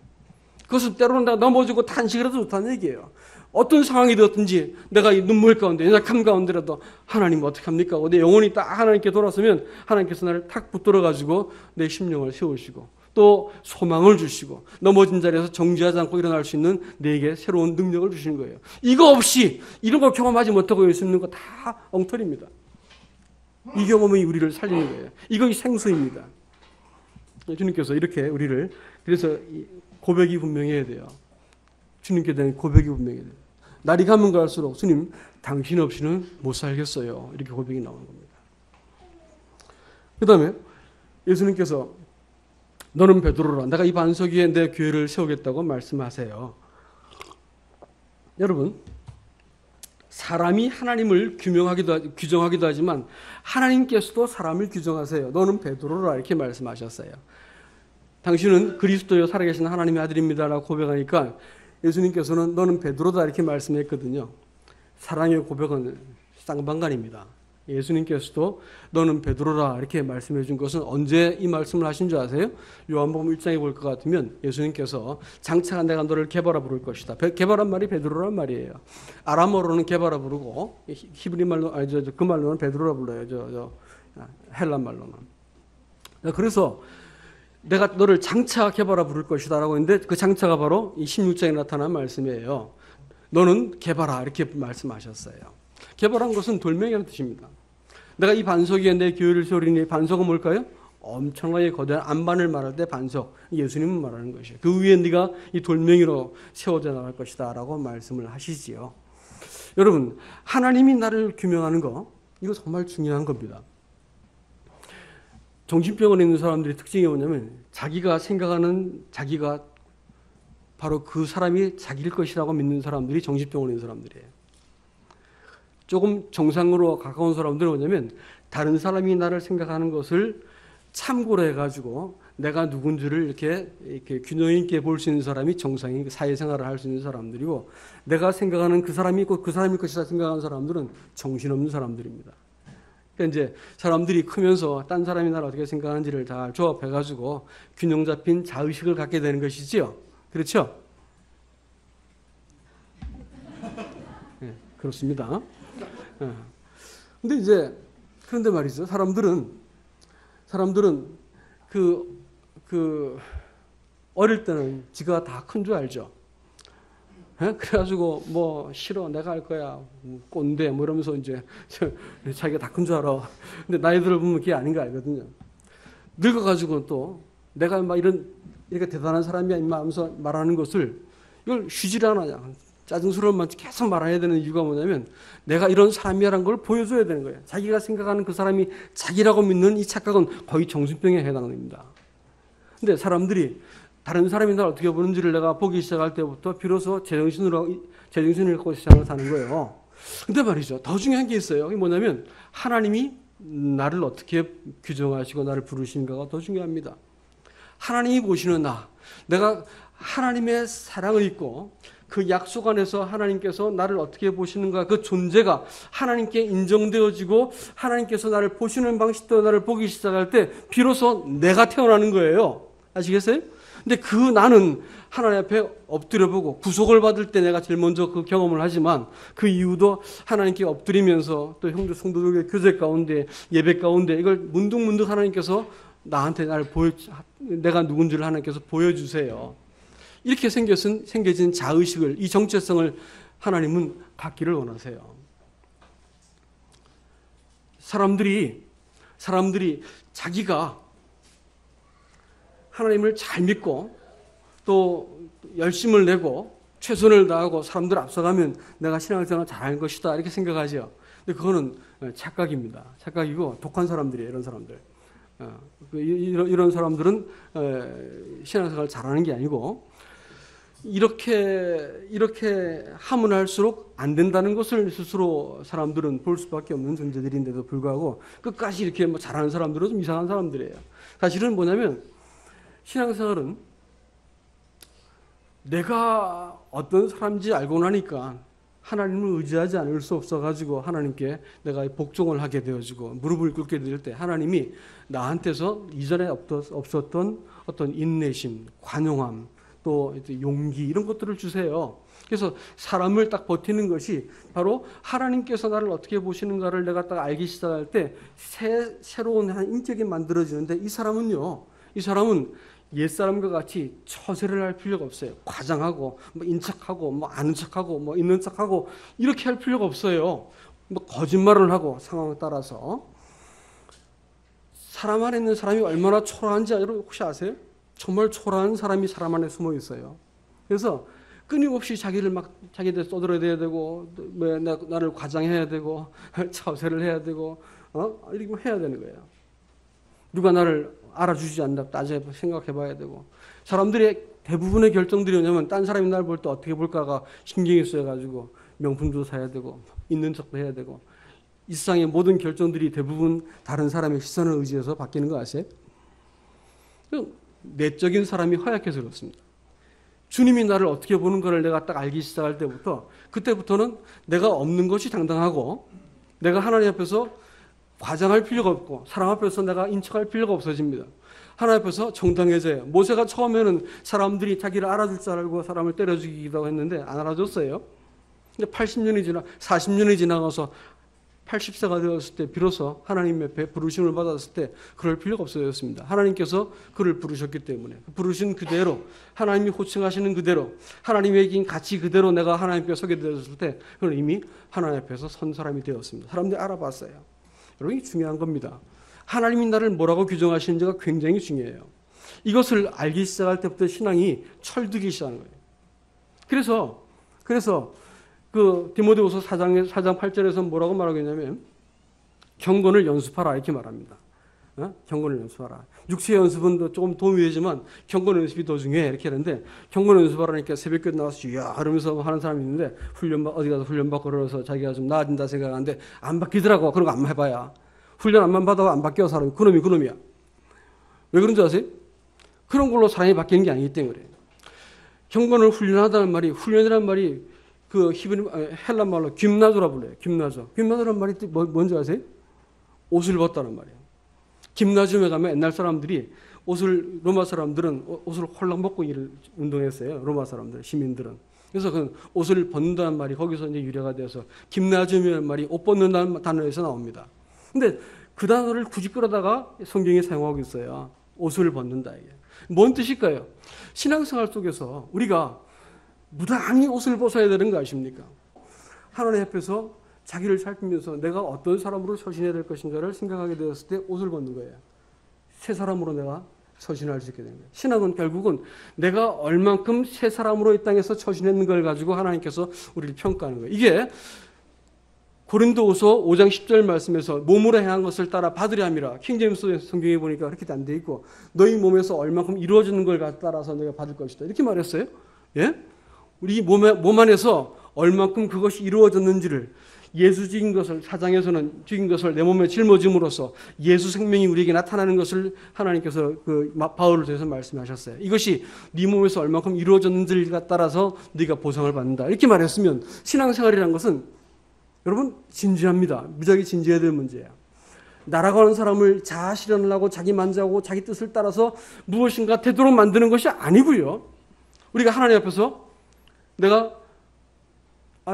S1: 그것은 때로는 내가 넘어지고 탄식이라도 좋다는 얘기예요. 어떤 상황이 되었든지 내가 이 눈물 가운데 연약함 가운데라도 하나님 어떻게 합니까? 내 영혼이 딱 하나님께 돌아서면 하나님께서 나를 탁 붙들어가지고 내 심령을 세우시고 또 소망을 주시고 넘어진 자리에서 정지하지 않고 일어날 수 있는 내게 새로운 능력을 주시는 거예요. 이거 없이 이런 걸 경험하지 못하고 있는 거 다 엉터리입니다. 이 경험이 우리를 살리는 거예요. 이거 생수입니다. 주님께서 이렇게 우리를, 그래서 고백이 분명해야 돼요. 주님께 대한 고백이 분명해야 돼요. 날이 가면 갈수록 주님 당신 없이는 못 살겠어요. 이렇게 고백이 나오는 겁니다. 그 다음에 예수님께서 너는 베드로라. 내가 이 반석 위에 내 교회를 세우겠다고 말씀하세요. 여러분, 사람이 하나님을 규정하기도 하지만 하나님께서도 사람을 규정하세요. 너는 베드로라 이렇게 말씀하셨어요. 당신은 그리스도여 살아계신 하나님의 아들입니다라고 고백하니까 예수님께서는 너는 베드로다 이렇게 말씀했거든요. 사랑의 고백은 쌍방간입니다. 예수님께서도 너는 베드로라 이렇게 말씀해 준 것은 언제 이 말씀을 하신 줄 아세요? 요한복음 1장에 볼 것 같으면 예수님께서 장차 내가 너를 게바라 부를 것이다. 게바란 말이 베드로란 말이에요. 아람어로는 게바라 부르고 히브리 말로 그 말로는 베드로라 불러요. 헬라 말로는. 그래서 내가 너를 장차 게바라 부를 것이다 라고 했는데 그 장차가 바로 이 16장에 나타난 말씀이에요. 너는 게바라 이렇게 말씀하셨어요. 게바라는 것은 돌멩이라는 뜻입니다. 내가 이 반석 위에 내 교회를 세우리니, 반석은 뭘까요? 엄청나게 거대한 안반을 말할 때 반석, 예수님을 말하는 것이에요. 그 위에 네가 이 돌멩이로 세워져 나갈 것이다 라고 말씀을 하시지요. 여러분, 하나님이 나를 규명하는 거, 이거 정말 중요한 겁니다. 정신병원에 있는 사람들의 특징이 뭐냐면 자기가 생각하는 자기가 바로 그 사람이 자기일 것이라고 믿는 사람들이 정신병원에 있는 사람들이에요. 조금 정상으로 가까운 사람들은 뭐냐면 다른 사람이 나를 생각하는 것을 참고로 해가지고 내가 누군지를 이렇게 균형 있게 볼 수 있는 사람이 정상인 사회생활을 할 수 있는 사람들이고, 내가 생각하는 그 사람이 꼭 그 사람일 것이다 생각하는 사람들은 정신없는 사람들입니다. 그러니까 이제 사람들이 크면서 딴 사람이 나를 어떻게 생각하는지를 다 조합해가지고 균형 잡힌 자의식을 갖게 되는 것이지요. 그렇죠? 네, 그렇습니다. 근데 이제 그런데 말이죠. 사람들은 어릴 때는 지가 다 큰 줄 알죠. 그래가지고 뭐 싫어 내가 할 거야 꼰대 뭐 이러면서 이제 자기가 다 큰 줄 알아. 근데 나이 들어보면 그게 아닌 거 알거든요. 늙어가지고 또 내가 막 이렇게 대단한 사람이야 임마 하면서 말하는 것을 이걸 쉬질 않아요. 짜증스러운만 계속 말해야 되는 이유가 뭐냐면 내가 이런 사람이라는 걸 보여줘야 되는 거예요. 자기가 생각하는 그 사람이 자기라고 믿는 이 착각은 거의 정신병에 해당됩니다. 근데 사람들이 다른 사람이 나를 어떻게 보는지를 내가 보기 시작할 때부터 비로소 제정신을 잃고 시작을 하는 거예요. 근데 말이죠. 더 중요한 게 있어요. 그게 뭐냐면 하나님이 나를 어떻게 규정하시고 나를 부르시는가가 더 중요합니다. 하나님이 보시는 나, 내가 하나님의 사랑을 입고 그 약속 안에서 하나님께서 나를 어떻게 보시는가, 그 존재가 하나님께 인정되어지고 하나님께서 나를 보시는 방식도 나를 보기 시작할 때 비로소 내가 태어나는 거예요. 아시겠어요? 근데 그 나는 하나님 앞에 엎드려보고 구속을 받을 때 내가 제일 먼저 그 경험을 하지만 그 이유도 하나님께 엎드리면서 또 형제 성도들의 교제 가운데 예배 가운데 이걸 문득문득 하나님께서 나한테 내가 누군지를 하나님께서 보여주세요. 이렇게 생겨진 자의식을, 이 정체성을 하나님은 갖기를 원하세요. 사람들이 자기가 하나님을 잘 믿고 또 열심을 내고 최선을 다하고 사람들 앞서가면 내가 신앙생활을 잘하는 것이다 이렇게 생각하죠. 근데 그거는 착각입니다. 착각이고 독한 사람들이에요. 이런 사람들. 이런 사람들은 신앙생활을 잘하는 게 아니고 이렇게 하면 할수록 안 된다는 것을 스스로 사람들은 볼 수밖에 없는 존재들인데도 불구하고 끝까지 이렇게 뭐 잘하는 사람들은 좀 이상한 사람들이에요. 사실은 뭐냐면 신앙생활은 내가 어떤 사람인지 알고 나니까 하나님을 의지하지 않을 수 없어가지고 하나님께 내가 복종을 하게 되어지고 무릎을 꿇게 될 때 하나님이 나한테서 이전에 없었던 어떤 인내심, 관용함, 또 용기 이런 것들을 주세요. 그래서 사람을 딱 버티는 것이 바로 하나님께서 나를 어떻게 보시는가를 내가 딱 알기 시작할 때 새로운 한 인격이 만들어지는데 이 사람은 옛사람과 같이 처세를 할 필요가 없어요. 과장하고 뭐 인척하고 뭐 아는 척하고 뭐 있는 척하고 이렇게 할 필요가 없어요. 뭐 거짓말을 하고 상황에 따라서 사람 안에 있는 사람이 얼마나 초라한지 여러분 혹시 아세요? 정말 초라한 사람이 사람 안에 숨어 있어요. 그래서 끊임없이 자기들 떠들어야 되고 나를 과장해야 되고 처세를 해야 되고 이렇게 해야 되는 거예요. 누가 나를 알아주지 않나 따져 생각해 봐야 되고 사람들의 대부분의 결정들이 뭐냐면 딴 사람이 나를 볼 때 어떻게 볼까가 신경이 쓰여가지고 명품도 사야 되고 있는 척도 해야 되고 이 세상의 모든 결정들이 대부분 다른 사람의 시선을 의지해서 바뀌는 거 아세요? 내적인 사람이 허약해서 그렇습니다. 주님이 나를 어떻게 보는 것을 내가 딱 알기 시작할 때부터 그때부터는 내가 없는 것이 당당하고 내가 하나님 앞에서 과장할 필요가 없고 사람 앞에서 내가 인척할 필요가 없어집니다. 하나님 앞에서 정당해져요. 모세가 처음에는 사람들이 자기를 알아줄 줄 알고 사람을 때려 죽이기도 했는데 안 알아줬어요. 근데 40년이 지나가서 80세가 되었을 때 비로소 하나님 앞에 부르심을 받았을 때 그럴 필요가 없어졌습니다. 하나님께서 그를 부르셨기 때문에 부르신 그대로 하나님이 호칭하시는 그대로 하나님의 긴 가치 그대로 내가 하나님께 서게 되었을 때 그는 이미 하나님 앞에서 선 사람이 되었습니다. 사람들이 알아봤어요. 여러분 이게 중요한 겁니다. 하나님이 나를 뭐라고 규정하시는지가 굉장히 중요해요. 이것을 알기 시작할 때부터 신앙이 철들기 시작하는 거예요. 그래서 그 디모데후서 4장 8절에서 뭐라고 말하겠냐면 경건을 연습하라 이렇게 말합니다. 경건을 연습하라. 육체의 연습은 조금 도움이 되지만 경건 연습이 더 중요해 이렇게 하는데 경건 연습하라니까 새벽에 나와서 이야 이러면서 하는 사람이 있는데 어디 가서 훈련받고 그러서 자기가 좀 나아진다 생각하는데 안 바뀌더라고. 그런 거 안 해봐야. 훈련 안만 받아도 안 바뀌어 사람이. 그놈이야. 왜 그런 줄 아세요? 그런 걸로 사람이 바뀌는 게 아니기 때문에. 경건을 훈련하다는 말이 훈련이라는 말이 그 헬란 말로 김나조라 불러요. 김나조라는 말이 뭔지 아세요? 옷을 벗다는 말이에요. 김나즘에 가면 옛날 사람들이 로마 사람들은 옷을 홀랑 벗고 운동했어요. 로마 사람들, 시민들은. 그래서 그 옷을 벗는다는 말이 거기서 이제 유래가 되어서 김나즘이라는 말이 옷 벗는다는 단어에서 나옵니다. 근데 그 단어를 굳이 끌어다가 성경에 사용하고 있어요. 옷을 벗는다. 이게. 뭔 뜻일까요? 신앙생활 속에서 우리가 무당히 옷을 벗어야 되는 거 아십니까? 하나님 앞에서 자기를 살피면서 내가 어떤 사람으로 서신해야 될 것인가를 생각하게 되었을 때 옷을 벗는 거예요. 새 사람으로 내가 서신할 수 있게 되는 거예요. 신앙은 결국은 내가 얼만큼 새 사람으로 이 땅에서 서신했는 걸 가지고 하나님께서 우리를 평가하는 거예요. 이게 고린도후서 5장 10절 말씀에서 몸으로 행한 것을 따라 받으려 함이라. 킹제임스 성경에 보니까 그렇게 안 돼 있고 너희 몸에서 얼만큼 이루어지는 걸 따라서 내가 받을 것이다. 이렇게 말했어요. 예? 우리 몸 안에서 얼만큼 그것이 이루어졌는지를 예수 죽인 것을, 4장에서는 죽인 것을 내 몸에 짊어짐으로써 예수 생명이 우리에게 나타나는 것을 하나님께서 바울을 통해서 말씀하셨어요. 이것이 네 몸에서 얼마큼 이루어졌는지를 따라서 네가 보상을 받는다. 이렇게 말했으면 신앙생활이라는 것은 여러분 진지합니다. 무지하게 진지해야 될 문제예요. 날아가는 사람을 자아 실현을 하고 자기 만족하고 자기 뜻을 따라서 무엇인가 되도록 만드는 것이 아니고요. 우리가 하나님 앞에서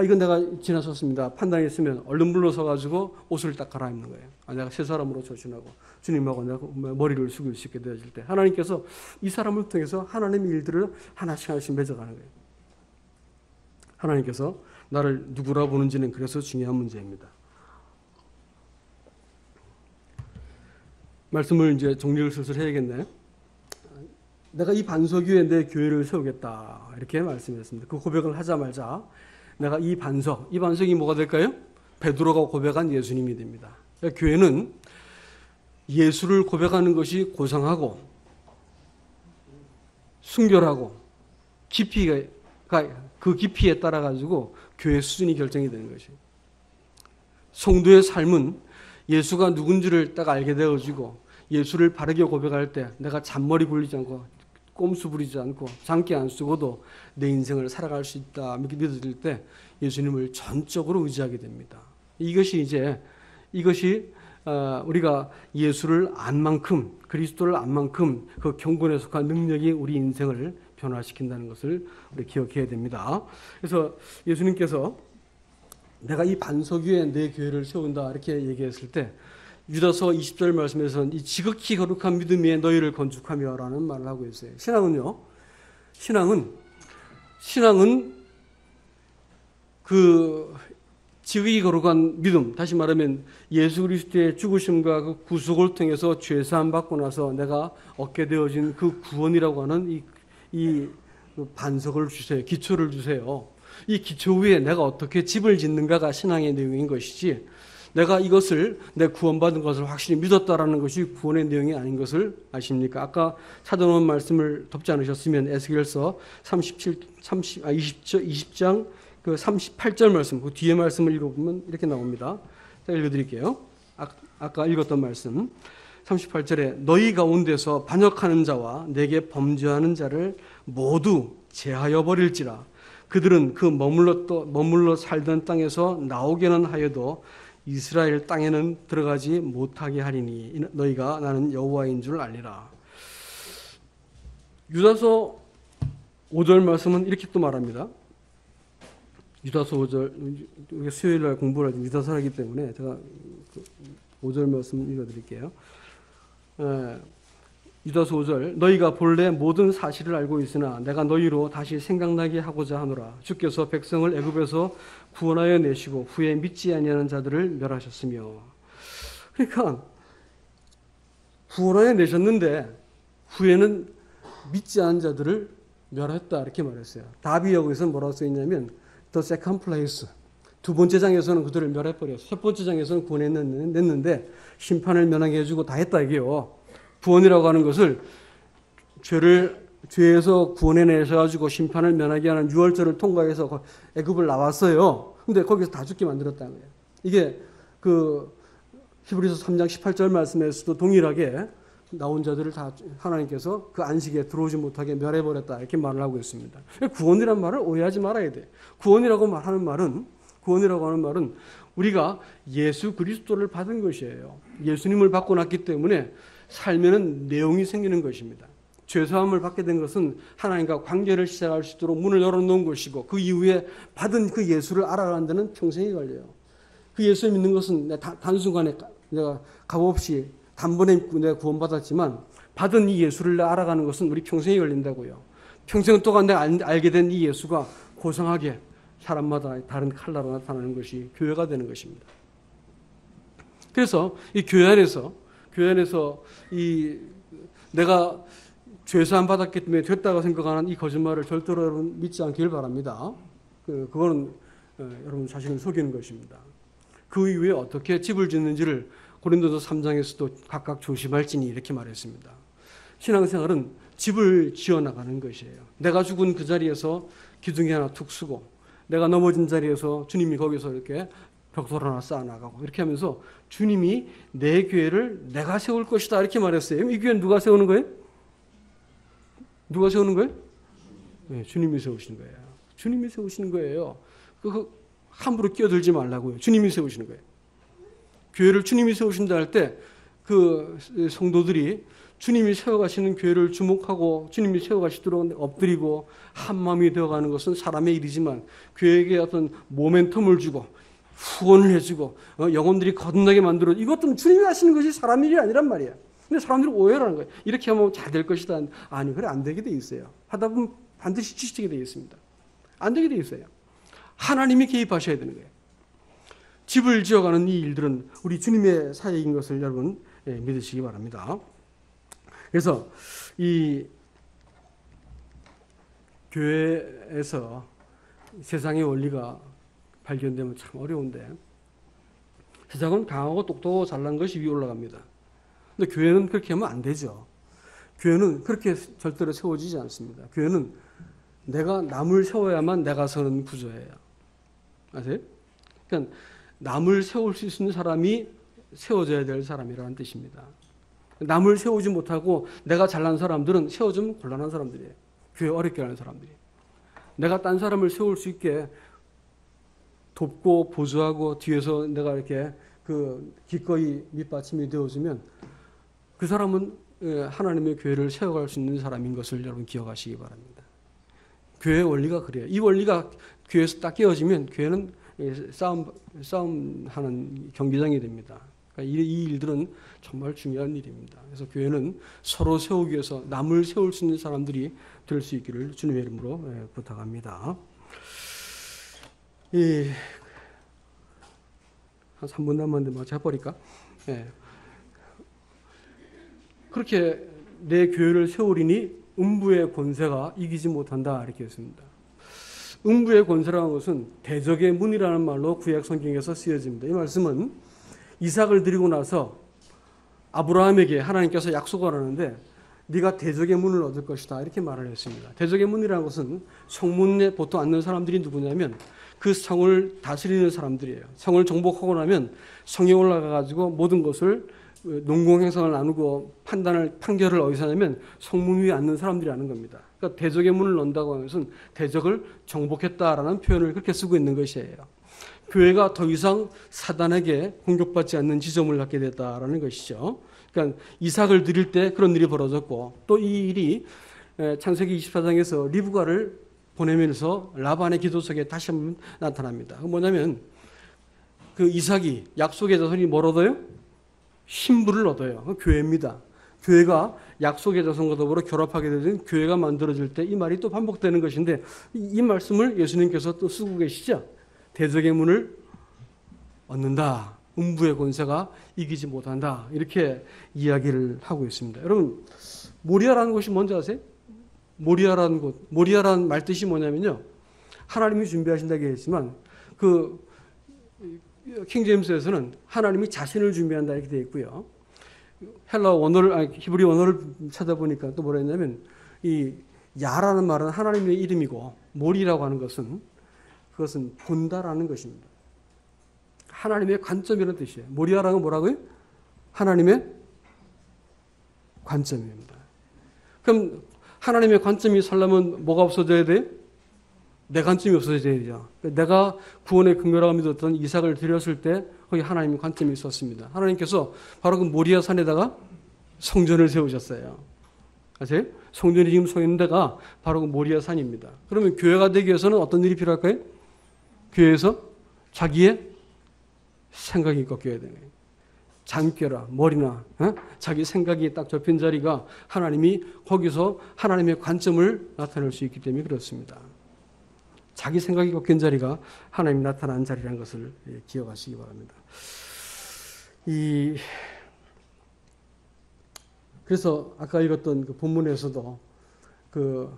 S1: 이건 내가 지나쳤습니다. 판단했으면 얼른 물러서가지고 옷을 딱 갈아입는 거예요. 내가 새 사람으로 조신하고 주님하고 내가 머리를 숙일 수 있게 되어질 때 하나님께서 이 사람을 통해서 하나님의 일들을 하나씩 맺어가는 거예요. 하나님께서 나를 누구라 보는지는 그래서 중요한 문제입니다. 말씀을 이제 정리를 슬슬 해야겠네요. 내가 이 반석 위에 내 교회를 세우겠다 이렇게 말씀했습니다. 그 고백을 하자마자 내가 이 반석이 뭐가 될까요? 베드로가 고백한 예수님이 됩니다. 그러니까 교회는 예수를 고백하는 것이 고상하고 순결하고 그 깊이에 따라 가지고 교회 수준이 결정이 되는 것이에요. 성도의 삶은 예수가 누군지를 딱 알게 되어지고 예수를 바르게 고백할 때 내가 잔머리 굴리지 않고 꼼수 부리지 않고 장기 안 쓰고도 내 인생을 살아갈 수 있다 믿어질 때 예수님을 전적으로 의지하게 됩니다. 이것이 우리가 예수를 안 만큼 그리스도를 안 만큼 그 경건에 속한 능력이 우리 인생을 변화시킨다는 것을 우리 기억해야 됩니다. 그래서 예수님께서 내가 이 반석 위에 내 교회를 세운다 이렇게 얘기했을 때 유다서 20절 말씀에서는 이 지극히 거룩한 믿음에 너희를 건축하며 라는 말을 하고 있어요. 신앙은 그 지극히 거룩한 믿음, 다시 말하면 예수 그리스도의 죽으심과 그 구속을 통해서 죄사함 받고 나서 내가 얻게 되어진 그 구원이라고 하는 이 반석을 주세요. 기초를 주세요. 이 기초 위에 내가 어떻게 집을 짓는가가 신앙의 내용인 것이지 내가 이것을 내 구원받은 것을 확실히 믿었다라는 것이 구원의 내용이 아닌 것을 아십니까? 아까 찾아놓은 말씀을 덮지 않으셨으면 에스겔서 20장 그 38절 말씀, 그 뒤에 말씀을 읽어보면 이렇게 나옵니다. 제가 읽어드릴게요. 아까 읽었던 말씀 38절에 너희 가운데서 반역하는 자와 내게 범죄하는 자를 모두 제하여 버릴지라 그들은 그 머물러 살던 땅에서 나오게는 하여도 이스라엘 땅에는 들어가지 못하게 하리니 너희가 나는 여호와인 줄 알리라. 유다서 5절 말씀은 이렇게 또 말합니다. 유다서 5절, 우리가 수요일날 공부를 하지 유다서 하기 때문에 제가 5절 말씀 읽어드릴게요. 유다서 5절 너희가 본래 모든 사실을 알고 있으나 내가 너희로 다시 생각나게 하고자 하노라. 주께서 백성을 애굽에서 구원하여 내시고 후에 믿지 아니하는 자들을 멸하셨으며. 그러니까 구원하여 내셨는데 후에는 믿지 않은 자들을 멸했다 이렇게 말했어요. 답이 여기서 뭐라고 써있냐면 The second place. 두 번째 장에서는 그들을 멸해버렸어요. 첫 번째 장에서는 구원했는데 심판을 면하게 해주고 다 했다 이게요. 구원이라고 하는 것을 죄에서 구원해내셔가지고 심판을 면하게 하는 유월절을 통과해서 애굽을 나왔어요. 근데 거기서 다 죽게 만들었다는 거예요. 이게 그 히브리서 3장 18절 말씀에서도 동일하게 나온 자들을 다 하나님께서 그 안식에 들어오지 못하게 멸해버렸다 이렇게 말을 하고 있습니다. 구원이란 말을 오해하지 말아야 돼. 구원이라고 하는 말은 우리가 예수 그리스도를 받은 것이에요. 예수님을 받고 났기 때문에 살면은 내용이 생기는 것입니다. 죄사함을 받게 된 것은 하나님과 관계를 시작할 수 있도록 문을 열어놓은 것이고 그 이후에 받은 그 예수를 알아가는 데는 평생이 걸려요. 그 예수 믿는 것은 단순간에 내가 값없이 단번에 믿고 내가 구원받았지만 받은 이 예수를 알아가는 것은 우리 평생이 걸린다고요. 평생 동안 내가 알게 된 이 예수가 고상하게 사람마다 다른 칼라로 나타나는 것이 교회가 되는 것입니다. 그래서 이 교회 안에서 이 내가 죄사함 받았기 때문에 됐다고 생각하는 이 거짓말을 절대로 여러분 믿지 않기를 바랍니다. 그거는 여러분 자신을 속이는 것입니다. 그 이후에 어떻게 집을 짓는지를 고린도서 3장에서도 각각 조심할지니 이렇게 말했습니다. 신앙생활은 집을 지어나가는 것이에요. 내가 죽은 그 자리에서 기둥이 하나 툭 쓰고 내가 넘어진 자리에서 주님이 거기서 이렇게 벽돌 하나 쌓아나가고 이렇게 하면서 주님이 내 교회를 내가 세울 것이다 이렇게 말했어요. 이 교회는 누가 세우는 거예요? 누가 세우는 거예요? 네, 주님이 세우시는 거예요. 주님이 세우시는 거예요. 그 함부로 끼어들지 말라고요. 주님이 세우시는 거예요. 교회를 주님이 세우신다 할 때 그 성도들이 주님이 세워가시는 교회를 주목하고 주님이 세워가시도록 엎드리고 한마음이 되어가는 것은 사람의 일이지만 교회에게 어떤 모멘텀을 주고 후원을 해주고 영혼들이 거듭나게 만들어 이것도 주님이 하시는 것이 사람 일이 아니란 말이에요. 근데 사람들이 오해를 하는 거예요. 이렇게 하면 잘 될 것이다. 아니 그래 안 되게 돼 있어요. 하다 보면 반드시 지치게 돼 있습니다. 안 되게 돼 있어요. 하나님이 개입하셔야 되는 거예요. 집을 지어가는 이 일들은 우리 주님의 사역인 것을 여러분 믿으시기 바랍니다. 그래서 이 교회에서 세상의 원리가 발견되면 참 어려운데 세상은 강하고 똑똑하고 잘난 것이 위에 올라갑니다. 근데 교회는 그렇게 하면 안 되죠. 교회는 그렇게 절대로 세워지지 않습니다. 교회는 내가 남을 세워야만 내가 서는 구조예요. 아세요? 그러니까 남을 세울 수 있는 사람이 세워져야 될 사람이라는 뜻입니다. 남을 세우지 못하고 내가 잘난 사람들은 세워주면 곤란한 사람들이에요. 교회 어렵게 하는 사람들이. 내가 딴 사람을 세울 수 있게 돕고 보조하고 뒤에서 내가 이렇게 그 기꺼이 밑받침이 되어주면 그 사람은 하나님의 교회를 세워갈 수 있는 사람인 것을 여러분 기억하시기 바랍니다. 교회의 원리가 그래요. 이 원리가 교회에서 딱 깨어지면 교회는 싸움하는 경기장이 됩니다. 그러니까 이 일들은 정말 중요한 일입니다. 그래서 교회는 서로 세우기 위해서 남을 세울 수 있는 사람들이 될 수 있기를 주님의 이름으로 부탁합니다. 한 3분 남았는데 뭐 해버릴까? 그렇게 내 교회를 세우리니 음부의 권세가 이기지 못한다 이렇게 했습니다. 음부의 권세라는 것은 대적의 문이라는 말로 구약 성경에서 쓰여집니다. 이 말씀은 이삭을 드리고 나서 아브라함에게 하나님께서 약속을 하는데 네가 대적의 문을 얻을 것이다 이렇게 말을 했습니다. 대적의 문이라는 것은 성문에 보통 앉는 사람들이 누구냐면 그 성을 다스리는 사람들이에요. 성을 정복하고 나면 성에 올라가 가지고 모든 것을 농공행상을 나누고 판결을 어디서 하냐면 성문 위에 앉는 사람들이 하는 겁니다. 그러니까 대적의 문을 넣는다고 하는 것은 대적을 정복했다라는 표현을 그렇게 쓰고 있는 것이에요. 교회가 더 이상 사단에게 공격받지 않는 지점을 갖게 됐다라는 것이죠. 그러니까 이삭을 드릴 때 그런 일이 벌어졌고 또 이 일이 창세기 24장에서 리브가를 보내면서 라반의 기도 속에 다시 한번 나타납니다. 뭐냐면 그 이삭이 약속의 자손이 뭘 얻어요? 신부를 얻어요. 교회입니다. 교회가 약속의 자손과 더불어 결합하게 되는 교회가 만들어질 때 이 말이 또 반복되는 것인데 이 말씀을 예수님께서 또 쓰고 계시죠. 대적의 문을 얻는다. 음부의 권세가 이기지 못한다. 이렇게 이야기를 하고 있습니다. 여러분 모리아라는 곳이 뭔지 아세요? 모리아라는 곳. 모리아라는 말 뜻이 뭐냐면요. 하나님이 준비하신다고 했지만 그 킹제임스에서는 하나님이 자신을 준비한다 이렇게 되어 있고요. 헬라 원어를 히브리 원어를 찾아보니까 또 뭐라 했냐면 이 야라는 말은 하나님의 이름이고 모리라고 하는 것은 그것은 본다라는 것입니다. 하나님의 관점이라는 뜻이에요. 모리아라는 건 뭐라고요? 하나님의 관점입니다. 그럼 하나님의 관점이 살려면 뭐가 없어져야 돼요? 내 관점이 없어져야 되죠. 내가 구원의 근거라고 믿었던 이삭을 드렸을 때 거기 하나님의 관점이 있었습니다. 하나님께서 바로 그 모리아 산에다가 성전을 세우셨어요. 아세요? 성전이 지금 서 있는 데가 바로 그 모리아 산입니다. 그러면 교회가 되기 위해서는 어떤 일이 필요할까요? 교회에서 자기의 생각이 꺾여야 되는 거예요. 잔꾀라 머리나 자기 생각이 딱 접힌 자리가 하나님이 거기서 하나님의 관점을 나타낼 수 있기 때문에 그렇습니다. 자기 생각이 꺾인 자리가 하나님이 나타난 자리라는 것을 기억하시기 바랍니다. 그래서 아까 읽었던 그 본문에서도 그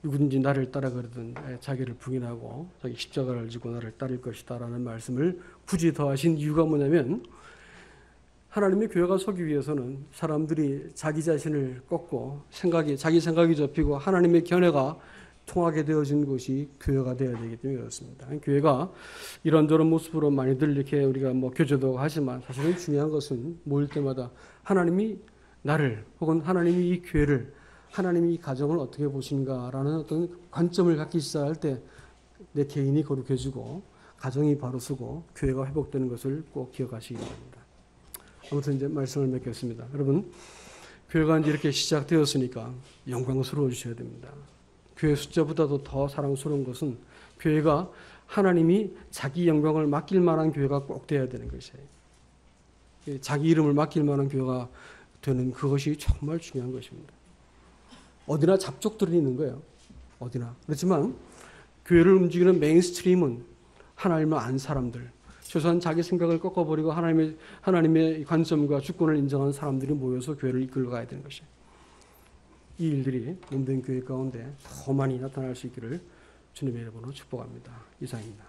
S1: 누구든지 나를 따라 그러든 자기를 부인하고 자기 십자가를 지고 나를 따를 것이다라는 말씀을 굳이 더하신 이유가 뭐냐면 하나님의 교회가 서기 위해서는 사람들이 자기 자신을 꺾고 자기 생각이 접히고 하나님의 견해가 통하게 되어진 곳이 교회가 되어야 되기 때문에 그렇습니다. 교회가 이런저런 모습으로 많이들 이렇게 우리가 뭐 교제도 하지만 사실은 중요한 것은 모일 때마다 하나님이 나를 혹은 하나님이 이 교회를 하나님이 이 가정을 어떻게 보신가라는 어떤 관점을 갖기 시작할 때 내 개인이 거룩해지고 가정이 바로 서고 교회가 회복되는 것을 꼭 기억하시기 바랍니다. 아무튼 이제 말씀을 맺겠습니다. 여러분, 교회가 이제 이렇게 시작되었으니까 영광스러워지셔야 됩니다. 교회 숫자보다도 더 사랑스러운 것은 교회가 하나님이 자기 영광을 맡길 만한 교회가 꼭 되어야 되는 것이에요. 자기 이름을 맡길 만한 교회가 되는 그것이 정말 중요한 것입니다. 어디나 잡족들이 있는 거예요. 어디나. 그렇지만 교회를 움직이는 메인스트림은 하나님을 안 사람들, 최소한 자기 생각을 꺾어버리고 하나님의 관점과 주권을 인정한 사람들이 모여서 교회를 이끌어 가야 되는 것이에요. 이 일들이 몸된 교회 가운데 더 많이 나타날 수 있기를 주님의 이름으로 축복합니다. 이상입니다.